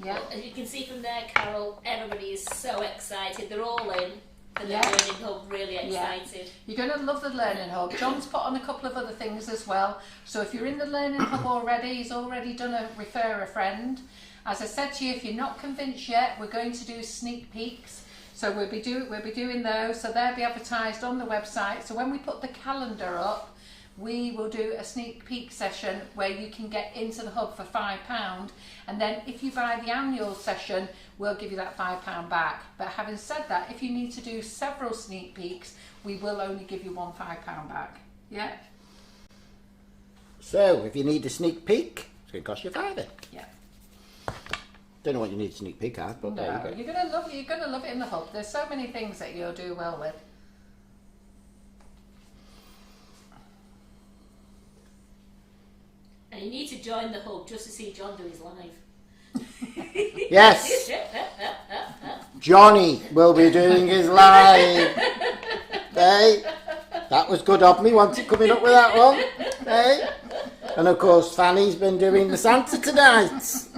Yeah. Well, as you can see from there, Carol, everybody is so excited. They're all in. And the Yeah. Learning Hub, really excited. You're going to love the Learning Hub. John's put on a couple of other things as well. So if you're in the Learning Hub already, he's already done a refer a friend. As I said to you, if you're not convinced yet, we're going to do sneak peeks. So we'll be doing those. So they'll be advertised on the website. So when we put the calendar up, we will do a sneak peek session where you can get into the hub for £5, and then if you buy the annual session, we'll give you that £5 back. But having said that, if you need to do several sneak peeks, we will only give you one £5 back. Yeah? So, if you need a sneak peek, it's going to cost you £5. Yeah. Don't know what you need a sneak peek at, but there No, you go. you're gonna love it in the hub. There's so many things that you'll do well with. And you need to join the hub just to see John do his live. Yes! Johnny will be doing his live. Hey, that was good of me, wasn't it, coming up with that one? Hey? And of course, Fanny's been doing the Santa tonight.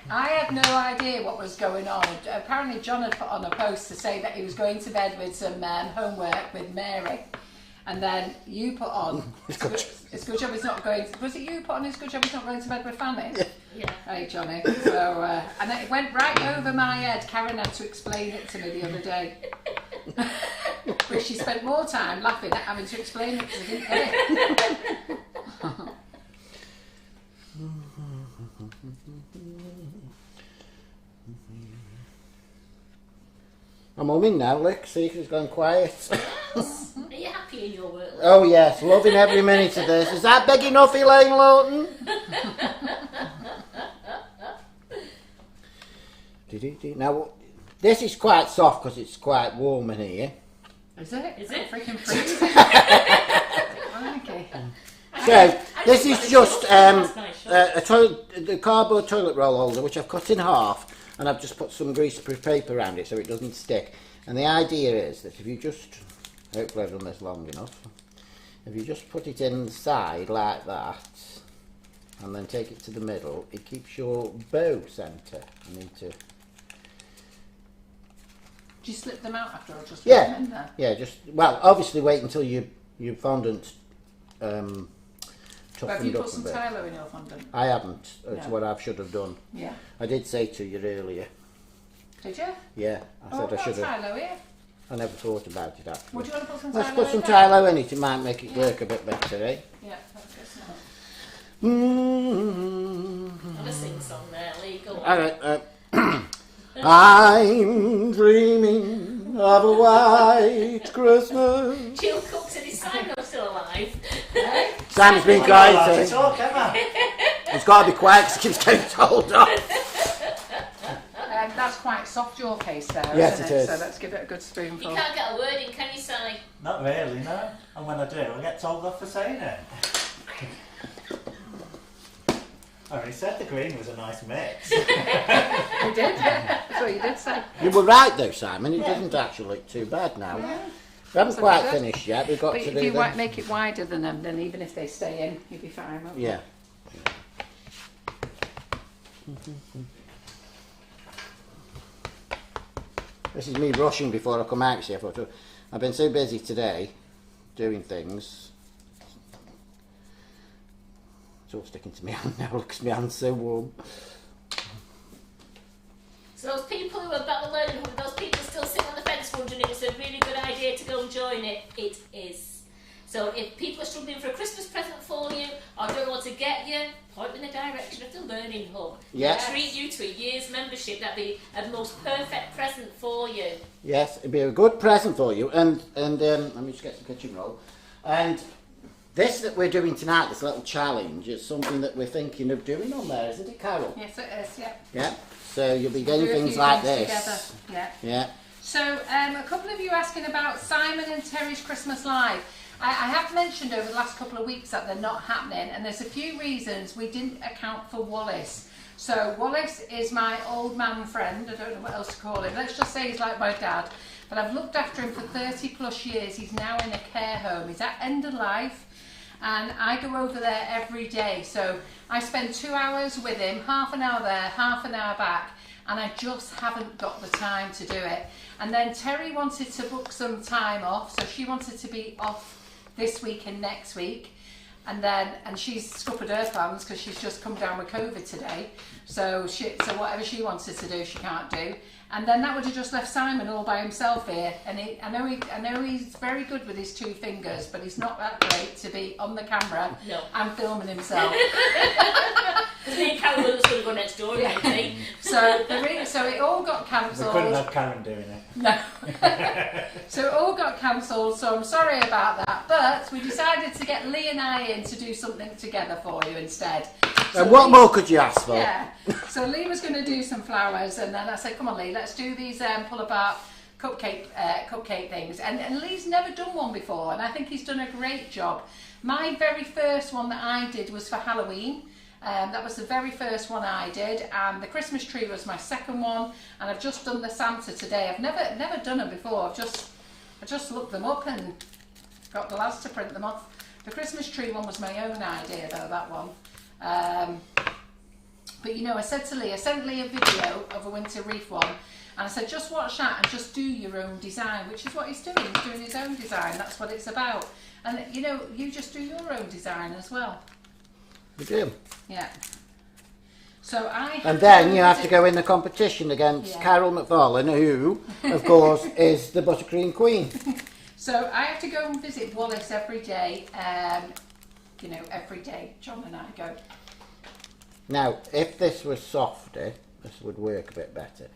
I had no idea what was going on. Apparently John had put on a post to say that he was going to bed with some homework with Mary. And then you put on, it's good job he's not going, was it you put on, it's good job he's not going to bed with Fanny? Yeah. Hey Johnny. So, and it went right over my head. Karen had to explain it to me the other day. But she spent more time laughing at having to explain it because I didn't get it. I'm I'm in now, look, see if it's gone quiet. Are you happy in your work? Oh yes, loving every minute of this. Is that big enough, Elaine Lawton? Now, this is quite soft because it's quite warm in here. Is it? Is it? Freaking freezing. Okay. So, this is just the cardboard toilet roll holder, which I've cut in half, and I've just put some greaseproof paper around it so it doesn't stick. And the idea is that if you just, hopefully I've done this long enough, if you just put it inside like that, and then take it to the middle, it keeps your bow centre. I need to... Do you slip them out after or just put Yeah, them in there? yeah, just, well, obviously wait until you fondant But have toughened you up put a some bit. Tylo in your fondant? I haven't. It's No. what I should have done. Yeah. I did say to you earlier. Did you? Yeah, I said I should have. Tylo here. I never thought about it actually. Would you want to put some Tylo Let's put some in there? Tylo in it. It might make it work a bit better, eh? Yeah, that's good. Smell. Have a sing song there, Lee. Go on. All right. I'm dreaming of a white Christmas. Jill Cooks and his Simon still alive. Sam's been I'm not allowed quiet. to talk, am I? It's got to be quiet because he keeps getting told off. soft your case there, Yes, isn't it is. So let's give it a good spoonful. You can't get a word in, can you, Si? Not really, no. And when I do, I get told off for saying it. I already said the green was a nice mix. You did, yeah. That's what you did say. You were right though, Simon. It doesn't actually look too bad now. We haven't So quite good. finished yet. We've got But to if do you this. make it wider than them, then even if they stay in, you'll be fine, won't you? Yeah. This is me rushing before I come out. See, I've been so busy today doing things. It's all sticking to my hand now because my hand's so warm. So those people who are Battleload, those people still sitting on the fence wondering if it's a really good idea to go and join it, it is. So if people are struggling for a Christmas present for you or don't know what to get you, point them in the direction of the Learning Hub. Yes. Treat you to a year's membership. That'd be a most perfect present for you. Yes, it'd be a good present for you. And let me just get some kitchen roll. And this that we're doing tonight, this little challenge, is something that we're thinking of doing on there, isn't it, Carol? Yes, it is, yeah. Yeah. So you'll be getting Do a things few like things this. together, yeah. Yeah. So, a couple of you asking about Simon and Terry's Christmas Live. I have mentioned over the last couple of weeks that they're not happening, and there's a few reasons. We didn't account for Wallace. So Wallace is my old man friend. I don't know what else to call him. Let's just say he's like my dad. But I've looked after him for 30 plus years. He's now in a care home. He's at end of life. And I go over there every day. So I spend 2 hours with him, half an hour there, half an hour back. And I just haven't got the time to do it. And then Terry wanted to book some time off. So she wanted to be off this week and next week, and she's scuppered her plans because she's just come down with COVID today. So whatever she wanted to do, she can't do. And then that would have just left Simon all by himself here. And I know he's very good with his 2 fingers, but he's not that great to be on the camera and filming himself. Me and Karen were just going to go next door and see. So it all got We cancelled. couldn't have Karen doing it. No. So it all got cancelled, so I'm sorry about that. But we decided to get Lee and I in to do something together for you instead. So And what Lee- more could you ask for? Yeah. So Lee was going to do some flowers, and then I said, come on Lee, let's do these pull-apart cupcake things. And Lee's never done one before, and I think he's done a great job. My very first one that I did was for Halloween. That was the very first one I did, and the Christmas tree was my second one, and I've just done the Santa today. I've never done them before. I just looked them up and got the lads to print them off. The Christmas tree one was my own idea though, that one. But you know, I said to Lee, I sent Lee a video of a winter wreath one, and I said just watch that and just do your own design, which is what he's doing. He's doing his own design. That's what it's about. And you know, you just do your own design as well. We do. Yeah. So And then you have to go in the competition against Yeah. Carol McFarlane, who, of course, is the buttercream queen. So I have to go and visit Wallace every day. You know, every day. John and I go. Now, if this was softer, this would work a bit better.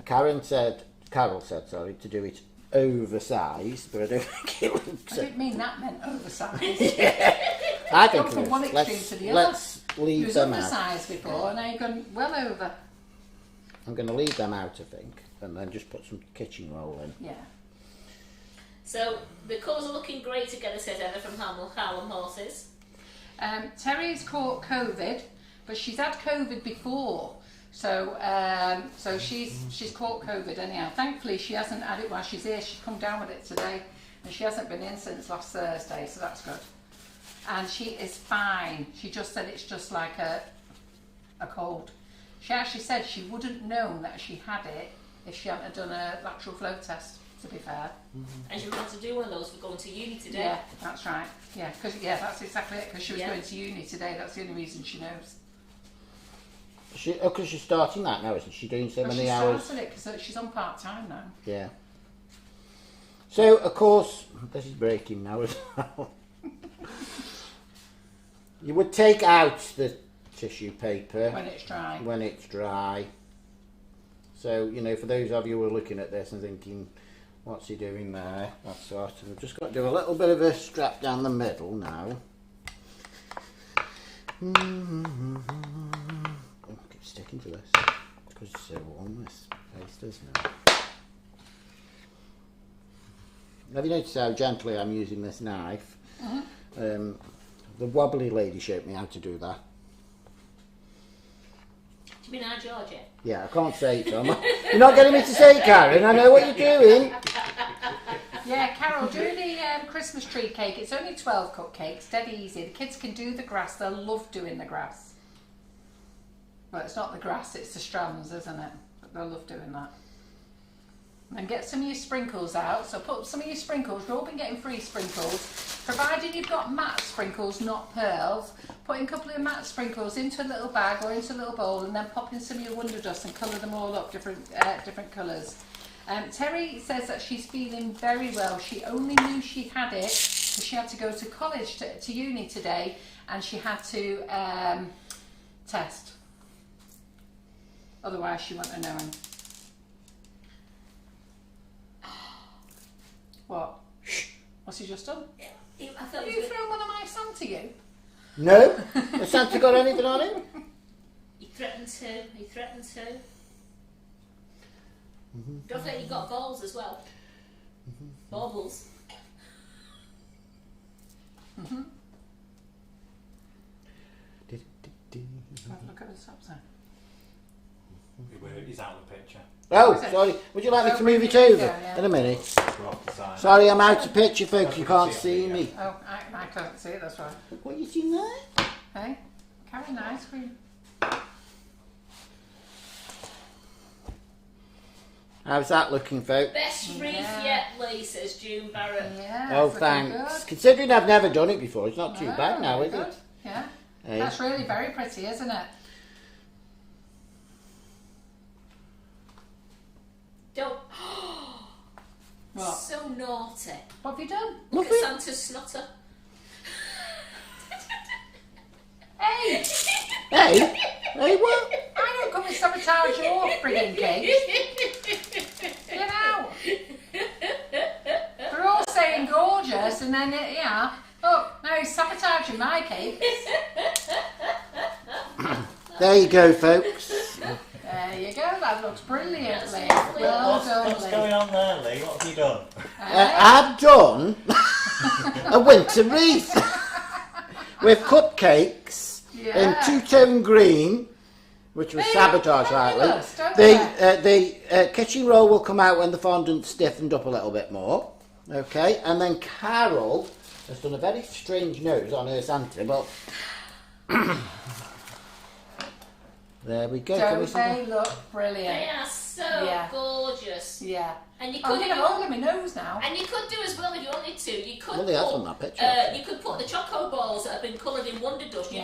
Carol said, to do it oversized, but I don't think it looks. I didn't mean that meant oversized. I think Gone from it one is. extreme to the other. Let's It leave was them out. oversized before, and now you've gone well over. I'm going to leave them out, I think, and then just put some kitchen roll in. Yeah. So the colours are looking great together, says Emma from Harlem Horses. Terry's caught COVID, but she's had COVID before. So she's caught COVID anyhow. Thankfully, she hasn't had it while she's here. She's come down with it today, and she hasn't been in since last Thursday, so that's good. And she is fine. She just said it's just like a cold. She actually said she wouldn't know that she had it if she hadn't done a lateral flow test, to be fair. And she wants to do one of those for going to uni today. Yeah, that's right. Yeah, that's exactly it, because she was Yeah. going to uni today. That's the only reason she knows. Because she's starting that now, isn't she? Doing so Well, many she hours. started it because she's on part-time now. Yeah. So, of course, this is breaking now as well. You would take out the tissue paper When it's dry. when it's dry. So, you know, for those of you who are looking at this and thinking, what's he doing there? That's sort of, we've just got to do a little bit of a strap down the middle now. Oh, I keep sticking to this because it's so warm, this. Taste, doesn't it? Have you noticed how gently I'm using this knife? The wobbly lady showed me how to do that. Do you mean our Georgia? Yeah, I can't say it, Tom. You're not getting me to say it, Karen. I know what you're doing. Yeah, Carol, do the Christmas tree cake. It's only 12 cupcakes, dead easy. The kids can do the grass. They'll love doing the grass. Well, it's not the grass, it's the strands, isn't it? But they'll love doing that. And get some of your sprinkles out. So put some of your sprinkles. We've all been getting free sprinkles. Provided you've got matte sprinkles, not pearls, put in a couple of matte sprinkles into a little bag or into a little bowl, and then pop in some of your Wonder Dust and colour them all up different colours. Terry says that she's feeling very well. She only knew she had it because she had to go to college, to uni today, and she had to test. Otherwise she wouldn't have known. What? What's he just done? I thought Have you thrown one of my Santa, you? No? Has Santa got anything on him? He threatened to. Don't forget you got balls as well. Baubles. Look at the top there. He's out of the picture. Oh, sorry. Would you like me to move it over in a minute? We're off the side. Sorry, I'm out of picture, folks. You can't see me. Oh, I can't see it, that's right. What are you seeing there? Hey, carrying ice cream. How's that looking, folks? Best wreath yet, Lee, says June Barrett. Yeah, Oh, it's looking thanks. good. Considering I've never done it before, it's not too No, bad now, really is good. it? Yeah. Hey. That's really very pretty, isn't it? Don't. What? So naughty. What have you done? Look Nothing. at Santa's snotter. Hey! Hey? Hey, what? I don't come and sabotage your frigging cake. Get out. They're all saying gorgeous, and then, yeah. Look, now he's sabotaging my cake. There you go, folks. There you go, that looks brilliantly. That's Well What's done, going Lee. on there, Lee? What have you done? I've done a winter wreath with cupcakes in two-tone green, which was sabotaged slightly. Fabulous, The kitchen roll will come out when the fondant's stiffened up a little bit more. Okay, and then Carol has done a very strange nose on her Santa, but there we go. Don't they look They brilliant? are so gorgeous. Yeah. And you I'm could getting a hole in my nose now. And you could do as well if you wanted to. You could Well, they have on that picture. you could put the choco balls that have been coloured in Wonder Dust. You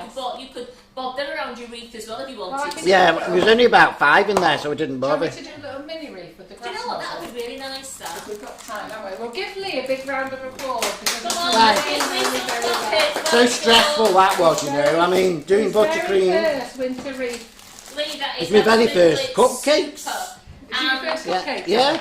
could bob them around your wreath as well if you wanted. Yeah, there was only about 5 in there, so I didn't Do you want bother. me to do a little mini wreath with the Do grass you know what? That nozzle? would be really nice. That. We've got time, haven't we? We'll give Lee a big round of applause because Come he's on, doing let's really, give me really some very well. cupcakes. So stressful that was, you know. I mean, doing His buttercream. very first winter wreath. Lee, that is It's my very absolutely first cupcakes. super. Is it your first Yeah, cupcake? yeah.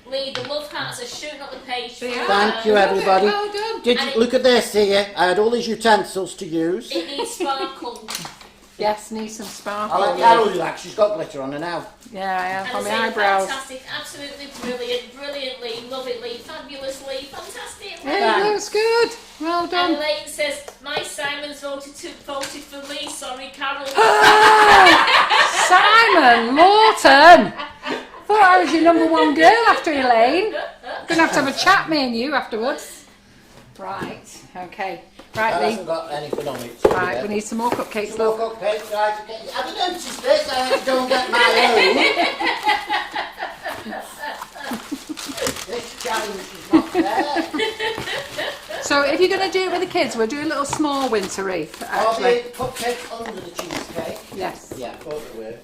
Lee, the love hearts are shooting up the page. They are. Thank you, everybody. Well done. Did you look at this here? I had all these utensils to use. It needs sparkle. Yes, need some sparkle. I like Carol do that. She's got glitter on her now. Yeah, I have And on I my say eyebrows. fantastic, absolutely brilliant, brilliantly, love it, Lee, fabulously, fantastic. Lee. Yeah, it looks good. Well And done. Leighton says, my Simon's voted for Lee, sorry Carol. Simon Lawton. Thought I was your #1 girl after Elaine. Gonna have to have a chat, me and you, afterwards. Right. Okay. Right, That Lee. hasn't got anything on it. Right, we need some more cupcakes, Some more love. cupcakes, right? Okay. Have you noticed this? I have to go and get my own. This challenge is not there. So if you're going to do it with the kids, we'll do a little small winter wreath, Are the actually. cupcakes under the cheesecake? Yes. Yeah, thought they were.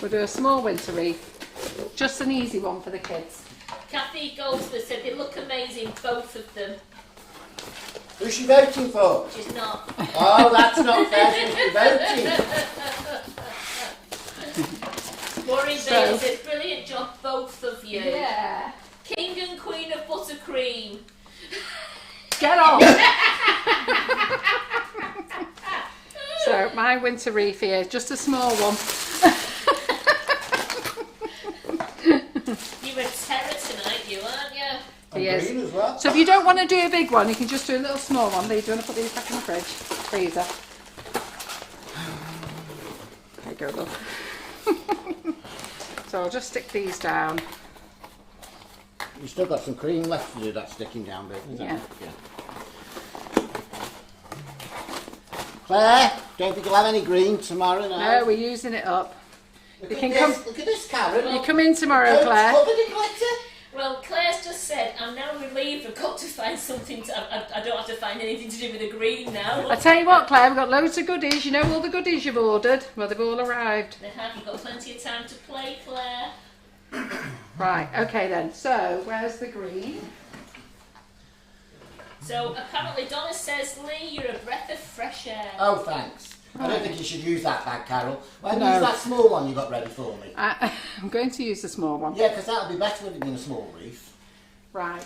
We'll do a small winter wreath. Just an easy one for the kids. Kathy Goldsworth said they look amazing, both of them. Who's she voting for? She's not. Oh, that's not fair. She's voting. Maureen So- Bailey says, brilliant job, both of you. Yeah. King and Queen of Buttercream. Get on. So my winter wreath here, just a small one. You're a terror tonight, you aren't you? He And is. green as well. So if you don't want to do a big one, you can just do a little small one. There, do you want to put these back in the freezer? There you go, love. So I'll just stick these down. You've still got some cream left to do that sticking down bit, isn't Yeah. it? Yeah. Claire, don't think you'll have any green tomorrow now. No, we're using it up. Look you at can this, look at this, Karen. You come in tomorrow, Coat's Claire. covered in glitter. Well, Claire's just said, I'm now relieved I've got to find something I don't have to find anything to do with the green now. I tell you what, Claire, we've got loads of goodies. You know all the goodies you've ordered? Well, they've all arrived. They have, you've got plenty of time to play, Claire. Right, okay then. So, where's the green? So, apparently Donna says, Lee, you're a breath of fresh air. Oh, thanks. I don't think you should use that bag, Carol. Why don't you No. use that small one you got ready for me? I'm going to use the small one. Yeah, because that'll be better with it being a small wreath. Right.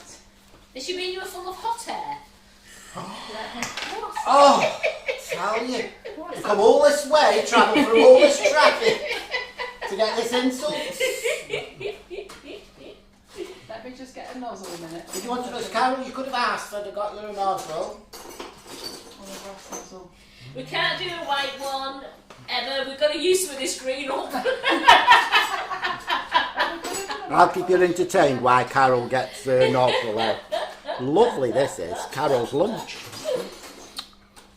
Does she mean you were full of hot air? Oh, tell you. You've come all this way, travelled through all this traffic to get this insult. Let me just get a nozzle a minute. If you wanted us, Carol, you could have asked. I'd have got you a nozzle. Nozzle. We can't do a white one, Emma. We've got to use some of this green one. I'll keep you entertained while Carol gets the nozzle out. Lovely this is. Carol's lunch.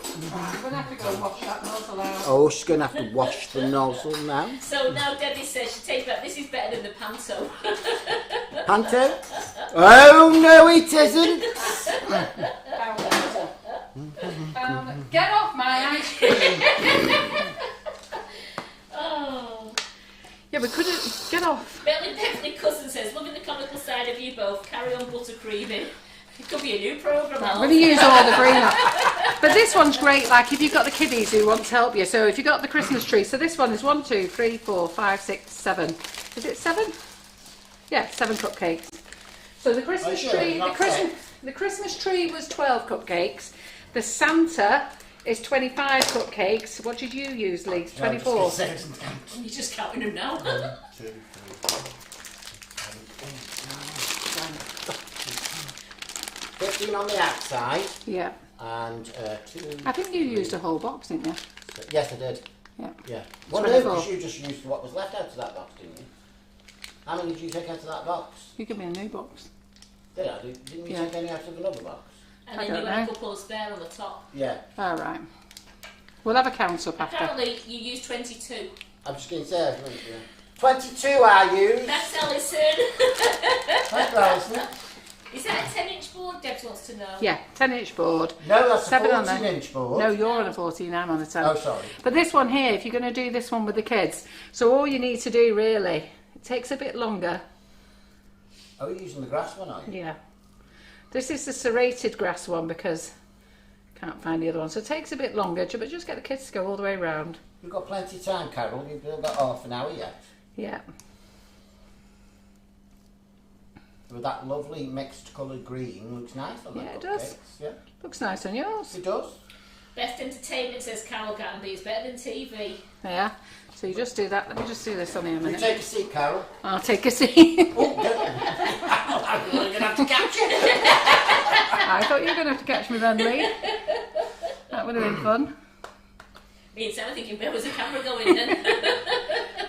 Right, I'm going to have to go and wash that nozzle out. Oh, she's going to have to wash the nozzle now. So now Debbie says she takes back, this is better than the panto. Panto? Oh, no, it isn't. Get off my ice cream. Oh. Yeah, we couldn't. Get off. Bentley Bethany Cousin says, loving the comical side of you both. Carry on buttercreaming. It could be a new programme. I'm going to use all the green up. But this one's great, like if you've got the kiddies who want to help you. So if you've got the Christmas tree, so this one is 1, 2, 3, 4, 5, 6, 7. Is it 7? Yeah, 7 cupcakes. So the Christmas sure? tree, Not the Christmas tree was 12 cupcakes. The Santa is 25 cupcakes. What did you use, Lee? 24. You're just counting them now. 15 on the outside Yeah. and 2. I think you used a whole box, didn't you? Yes, I did. Yeah. Yeah. Well, no, 24. because you just used what was left out of that box, didn't you? How many did you take out of that box? You give me a new box. Did I? Didn't you Yeah. take any out of another box? And I then don't you had a know. couple of spare on the top. Yeah. All right. We'll have a count up after. Apparently you used 22. I'm just going to say, 22 I used. That's Alison. Thank you, Alison. Is that a 10-inch board, Debs wants to know? Yeah, 10-inch board. No, that's a 7 on there. 14-inch board. No, you're on a 14, I'm on a 10. Oh, sorry. But this one here, if you're going to do this one with the kids, so all you need to do really, it takes a bit longer. Oh, you're using the grass one, are you? Yeah. This is the serrated grass one because I can't find the other one. So it takes a bit longer, but just get the kids to go all the way around. You've got plenty of time, Carol. You've still got half an hour yet. Yeah. With that lovely mixed coloured green, looks nice on that. Yeah, it does. cupcakes. Yeah, Looks nice on yours. it does. Best entertainment, says Carol Gattenby, is better than TV. Yeah. So you just do that. Let me just do this on here a You minute. take a seat, Carol. I'll take a seat. Oh, I'm going to have to catch you. I thought you were going to have to catch me then, Lee. That would have been fun. Me and Sam thinking, where was the camera going then?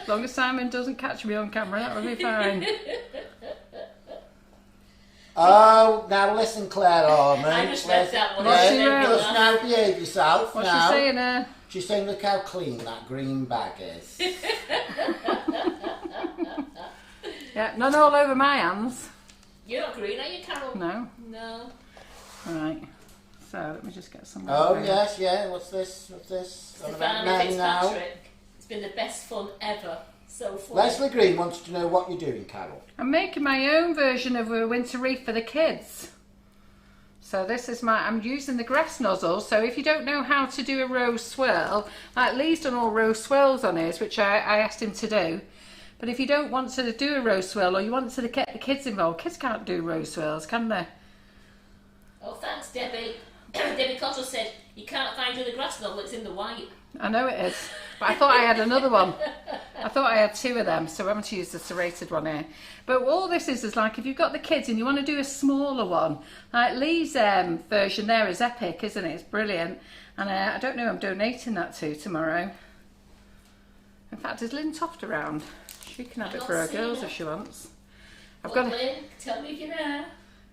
As long as Simon doesn't catch me on camera, that would be fine. Oh, now listen, Claire Harmon. I just read that one. What's she Yeah, wrote? just now behave yourself. What's now. she saying? She's saying, look how clean that green bag is. Yeah, none all over my hands. You're not green, are you, Carol? No. No. Right. So let me just get some. Oh, yes, yeah. What's this? What's this? On about Stefani men now. Fitzpatrick. It's been the best fun ever. So fun. Leslie Green wants to know what you're doing, Carol. I'm making my own version of a winter wreath for the kids. So this is I'm using the grass nozzle. So if you don't know how to do a rose swirl, like Lee's done all rose swirls on his, which I asked him to do. But if you don't want to do a rose swirl or you want to get the kids involved, kids can't do rose swirls, can they? Oh, thanks, Debbie. Debbie Cottle said, you can't find you the grass novel, it's in the white. I know it is. But I thought I had another one. I thought I had 2 of them, so I'm going to use the serrated one here. But all this is like if you've got the kids and you want to do a smaller one, like Lee's version there is epic, isn't it? It's brilliant. And I don't know who I'm donating that to tomorrow. In fact, is Lynn Toft around? She can have it for her girls if she wants. I've got Lynn, tell me if you're there.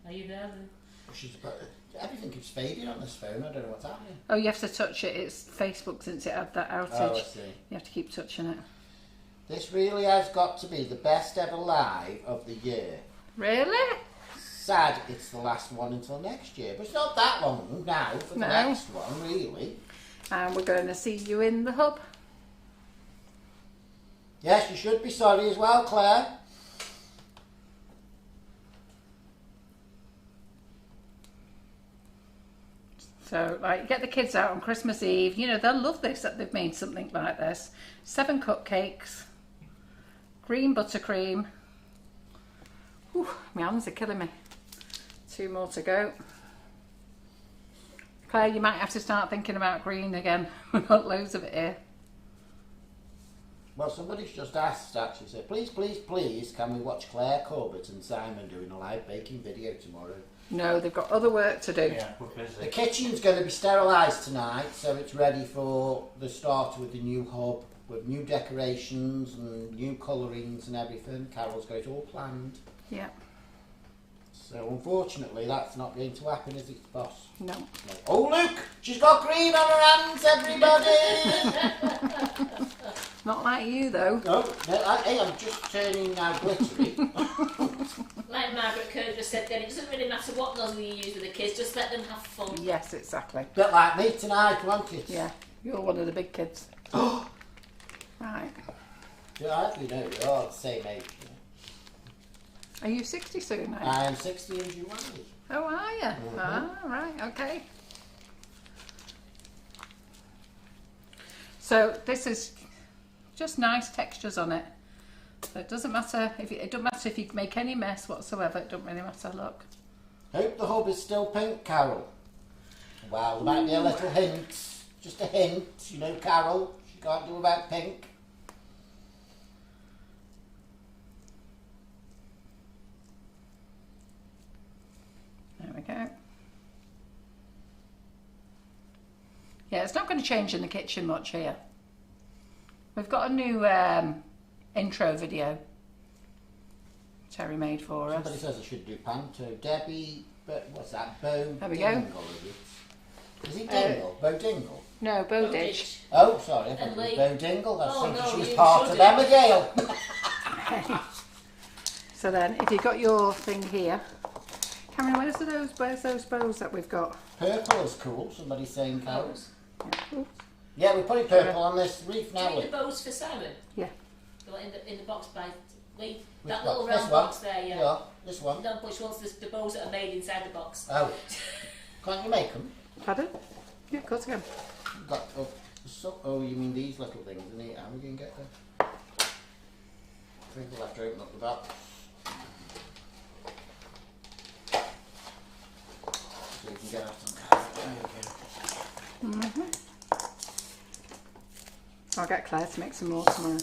Are you there, Lynn? She's about everything keeps fading on this phone. I don't know what's happening. Oh, you have to touch it. It's Facebook since it had that outage. Oh, I see. You have to keep touching it. This really has got to be the best ever live of the year. Really? Sad it's the last one until next year, but it's not that long now for the next one, really. And we're going to see you in the hub. Yes, you should be sorry as well, Claire. So, like, get the kids out on Christmas Eve. You know, they'll love this, that they've made something like this. 7 cupcakes. Green buttercream. Whew, my hands are killing me. 2 more to go. Claire, you might have to start thinking about green again. We've got loads of it here. Well, somebody's just asked, actually, said, please, please, please, can we watch Claire Corbett and Simon doing a live baking video tomorrow? No, they've got other work to do. Yeah, we're busy. The kitchen's going to be sterilised tonight, so it's ready for the start with the new hub, with new decorations and new colourings and everything. Carol's got it all planned. Yeah. So unfortunately, that's not going to happen, is it, boss? No. No. Oh, look! She's got green on her hands, everybody! Not like you, though. No, hey, I'm just turning now glittery. Like Margaret Kerr just said then, it doesn't really matter what nozzle you use with the kids, just let them have fun. Yes, exactly. Bit like me tonight, won't it? Yeah, you're one of the big kids. Right. Yeah, you know, you're all the same age. Are you 60 soon now? I am 60 in July. Oh, are you? Ah, right, okay. So this is just nice textures on it. So it doesn't matter if it doesn't matter if you make any mess whatsoever. It doesn't really matter. Look. Hope the hub is still pink, Carol. Well, there might be a little hint, just a hint. You know, Carol, she can't do about pink. There we go. Yeah, it's not going to change in the kitchen much here. We've got a new intro video Terry made for us. Somebody says I should do panto. Debbie, but what's that? Bo There we Dingle, go. is it Dingle? Bo Dingle? No, Bowditch. Oh, sorry, I thought And it was Lee. Bo Dingle. That's Oh, thinking no, she's you part of shouldn't. Abigail. So then, if you've got your thing here, Cameron, where's those bows that we've got? Purple is cool, somebody's saying, Carol. Bows. Yeah. Ooh. Yeah, we put it purple on this wreath Do you now. need the bows for Simon? Yeah. The one in the box by Lee. Which That box? little This round one? box there, yeah. Yeah, this one. No, but she wants the bows that are made inside the box. Oh, can't you make them? Pardon? Yeah, of course I can. Got, oh, you mean these little things, isn't it? How are we going to get them? I think we'll have to open up the box. So you can get out them. There you go. I'll get Claire to make some more tomorrow.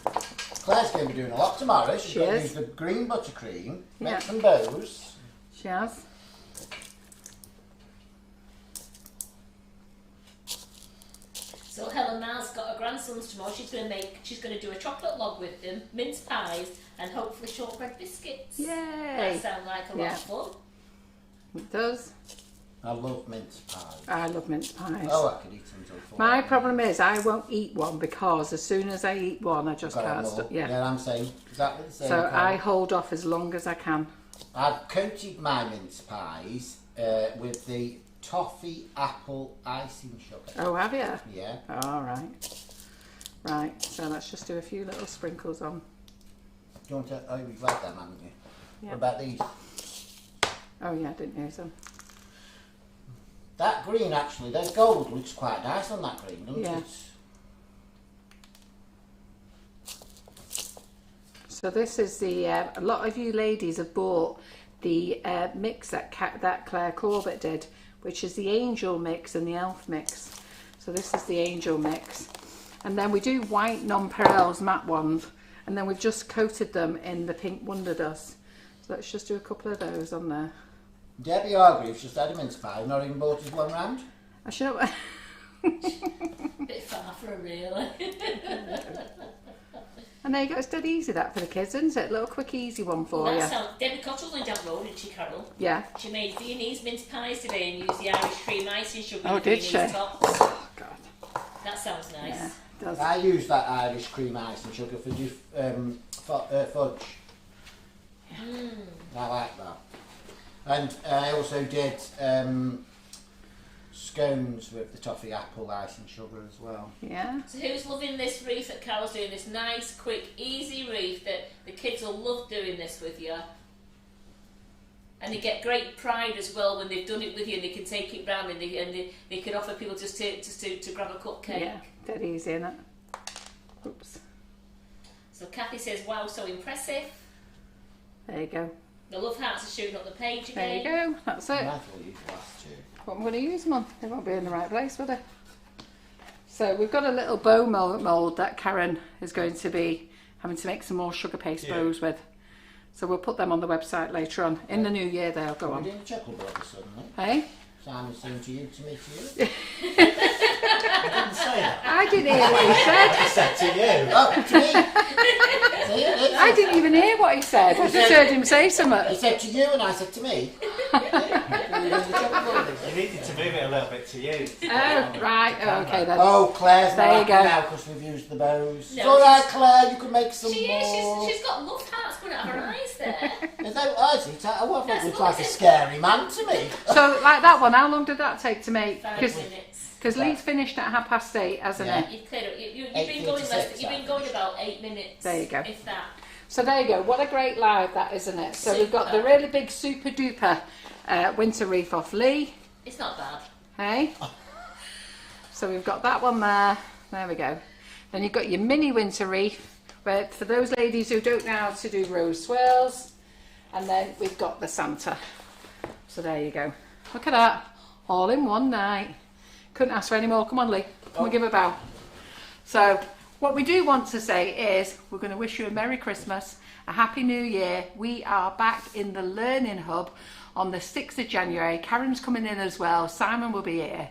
Claire's going to be doing a lot tomorrow. She's She going to is. use the green buttercream, make Yeah. some bows. She has. So Helen Miles got her grandsons tomorrow. She's going to do a chocolate log with them, mince pies, and hopefully shortbread biscuits. That Yay! sounds like a lot Yeah. of fun. It does. I love mince pies. I love mince pies. Oh, I could eat them till 4. My problem is I won't eat one because as soon as I eat one, I just can't stop. Yeah. Yeah, I'm saying exactly the same. So Carol. I hold off as long as I can. I've coated my mince pies with the toffee apple icing sugar. Oh, have you? Yeah. All right. Right. So let's just do a few little sprinkles on. Do you want to? Oh, you've had them, haven't you? Yeah. What about these? Oh yeah, I didn't use them. That green, actually, that gold looks quite nice on that green, doesn't Yeah. it? So this is the. A lot of you ladies have bought the mix that Claire Corbett did, which is the angel mix and the elf mix. So this is the angel mix, And then we do white nonpareils matte ones, and then we've just coated them in the pink Wonder Dust. So let's just do a couple of those on there. Debbie Hargreaves just had a mince pie, not even bought us one round. I should. Bit far for her, really. And there you go. It's dead easy that for the kids, isn't it? A little quick, easy one for you. Debbie Cottrell's only down the road, didn't she, Carol? Yeah. She made Viennese mince pies today and used the Irish cream icing sugar. Oh, in the did she? Viennese tops. Oh, God. That sounds nice. Yeah, it does. I use that Irish cream ice and sugar for fudge. I like that. And I also did scones with the toffee apple ice and sugar as well. Yeah. So who's loving this wreath that Carol's doing? This nice, quick, easy wreath that the kids will love doing this with you. And they get great pride as well when they've done it with you, and they can take it round and they can offer people just to grab a cupcake. Yeah, dead easy, isn't it? Oops. So Kathy says, wow, so impressive. There you go. The love hearts are shooting up the page There again. you go. That's it. I thought you'd last two. What I'm going to use them on. They won't be in the right place, will they? So we've got a little bow mould that Karen is going to be having to make some more sugar paste bows with. So we'll put them on the website later on. In the new year they'll go on. We're doing chocolate brothers suddenly. Hey? Simon saying to you, to me, to you. I didn't say that. I didn't hear what he said. I said to you. Oh, to me. See, it is. I didn't even hear what he said. I just heard him say He something. said to you and I said to me. We're doing the chocolate brothers. You needed to move it a little bit to you. Oh, right. Oh, okay then. Oh, Claire's There not you happy go. now because we've used the bows. No, It's all right, Claire, you can make some She more. is. She's got love hearts coming out of her eyes there. Is that what I see? I looks like a scary man to me. So, like that one, how long did that take to make? 5 minutes. Because Lee's finished at 8:30, hasn't Yeah. it? You've cleared up. You've 8:56, been going less. You've been going about 8 minutes. There you go. If that. So there you go. What a great live that, isn't it? So we've got the Super. really big super duper winter wreath off Lee. It's not bad. Hey? So we've got that one there. There we go. Then you've got your mini winter wreath, where for those ladies who don't know how to do rose swirls. And then we've got the Santa. So there you go. Look at that. All in one night. Couldn't ask for any more. Come on, Lee. Come and give a bow. So what we do want to say is we're going to wish you a Merry Christmas, a Happy New Year. We are back in the Learning Hub on the 6th of January. Karen's coming in as well. Simon will be here.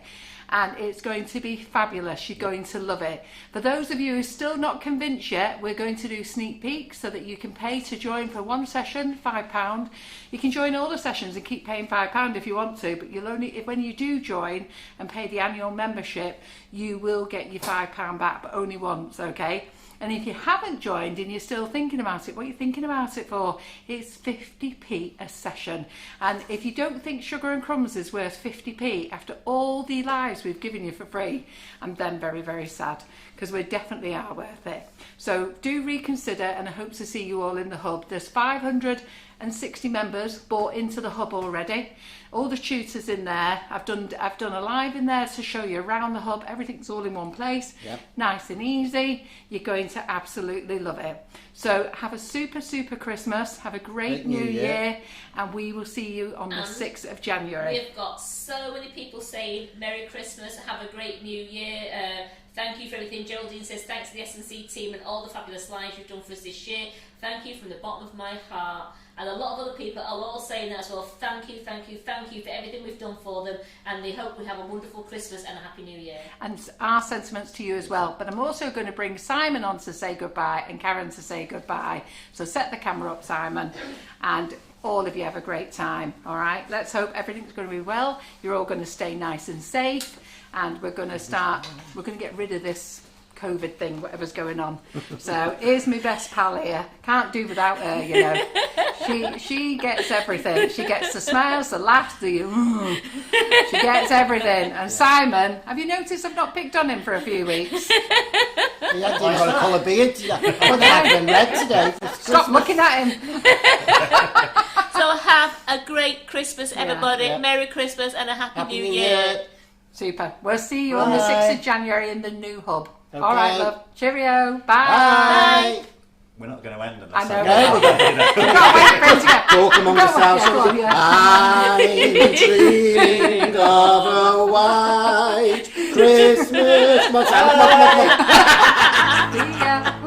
And it's going to be fabulous. You're going to love it. For those of you who are still not convinced yet, we're going to do sneak peeks so that you can pay to join for one session, £5. You can join all the sessions and keep paying £5 if you want to, but you'll only, when you do join and pay the annual membership, you will get your £5 back, but only once, okay? And if you haven't joined and you're still thinking about it, what are you thinking about it for? It's 50p a session. And if you don't think Sugar and Crumbs is worth 50p after all the lives we've given you for free, I'm then very, very sad, because we definitely are worth it. So do reconsider, and I hope to see you all in the hub. There's 560 members bought into the hub already. All the tutors in there. I've done a live in there to show you around the hub. Everything's all in one place. Yep. Nice and easy. You're going to absolutely love it. So have a super, super Christmas. Have a great new year. And we will see you on the 6th of January. We've got so many people saying Merry Christmas, have a great new year. Thank you for everything. Geraldine says thanks to the S&C team and all the fabulous lives you've done for us this year. Thank you from the bottom of my heart. And a lot of other people are all saying that as well. Thank you, thank you, thank you for everything we've done for them. And they hope we have a wonderful Christmas and a Happy New Year. And our sentiments to you as well. But I'm also going to bring Simon on to say goodbye and Karen to say goodbye. So set the camera up, Simon. And all of you have a great time. All right. Let's hope everything's going to be well. You're all going to stay nice and safe. And we're going to get rid of this COVID thing, whatever's going on. So here's my best pal here. Can't do without her, you know. She gets everything. She gets the smiles, the laughs, she gets everything. And Simon, have you noticed I've not picked on him for a few weeks? He hasn't even got a colour beard today. I've had them red today. Stop looking at him. So have a great Christmas, everybody. Yeah. Merry Christmas and a Happy Happy New New Year. Year. Super. We'll see you on the Bye. 6th of January in the new hub. Okay. All right, love. Cheerio. Bye. Bye. We're not going to end on I this. know. No, we're We've got to wait for him to go. talk among yourselves. Go on, yeah. I'm dreaming of a white Christmas. Come on, Sam, come on. See ya.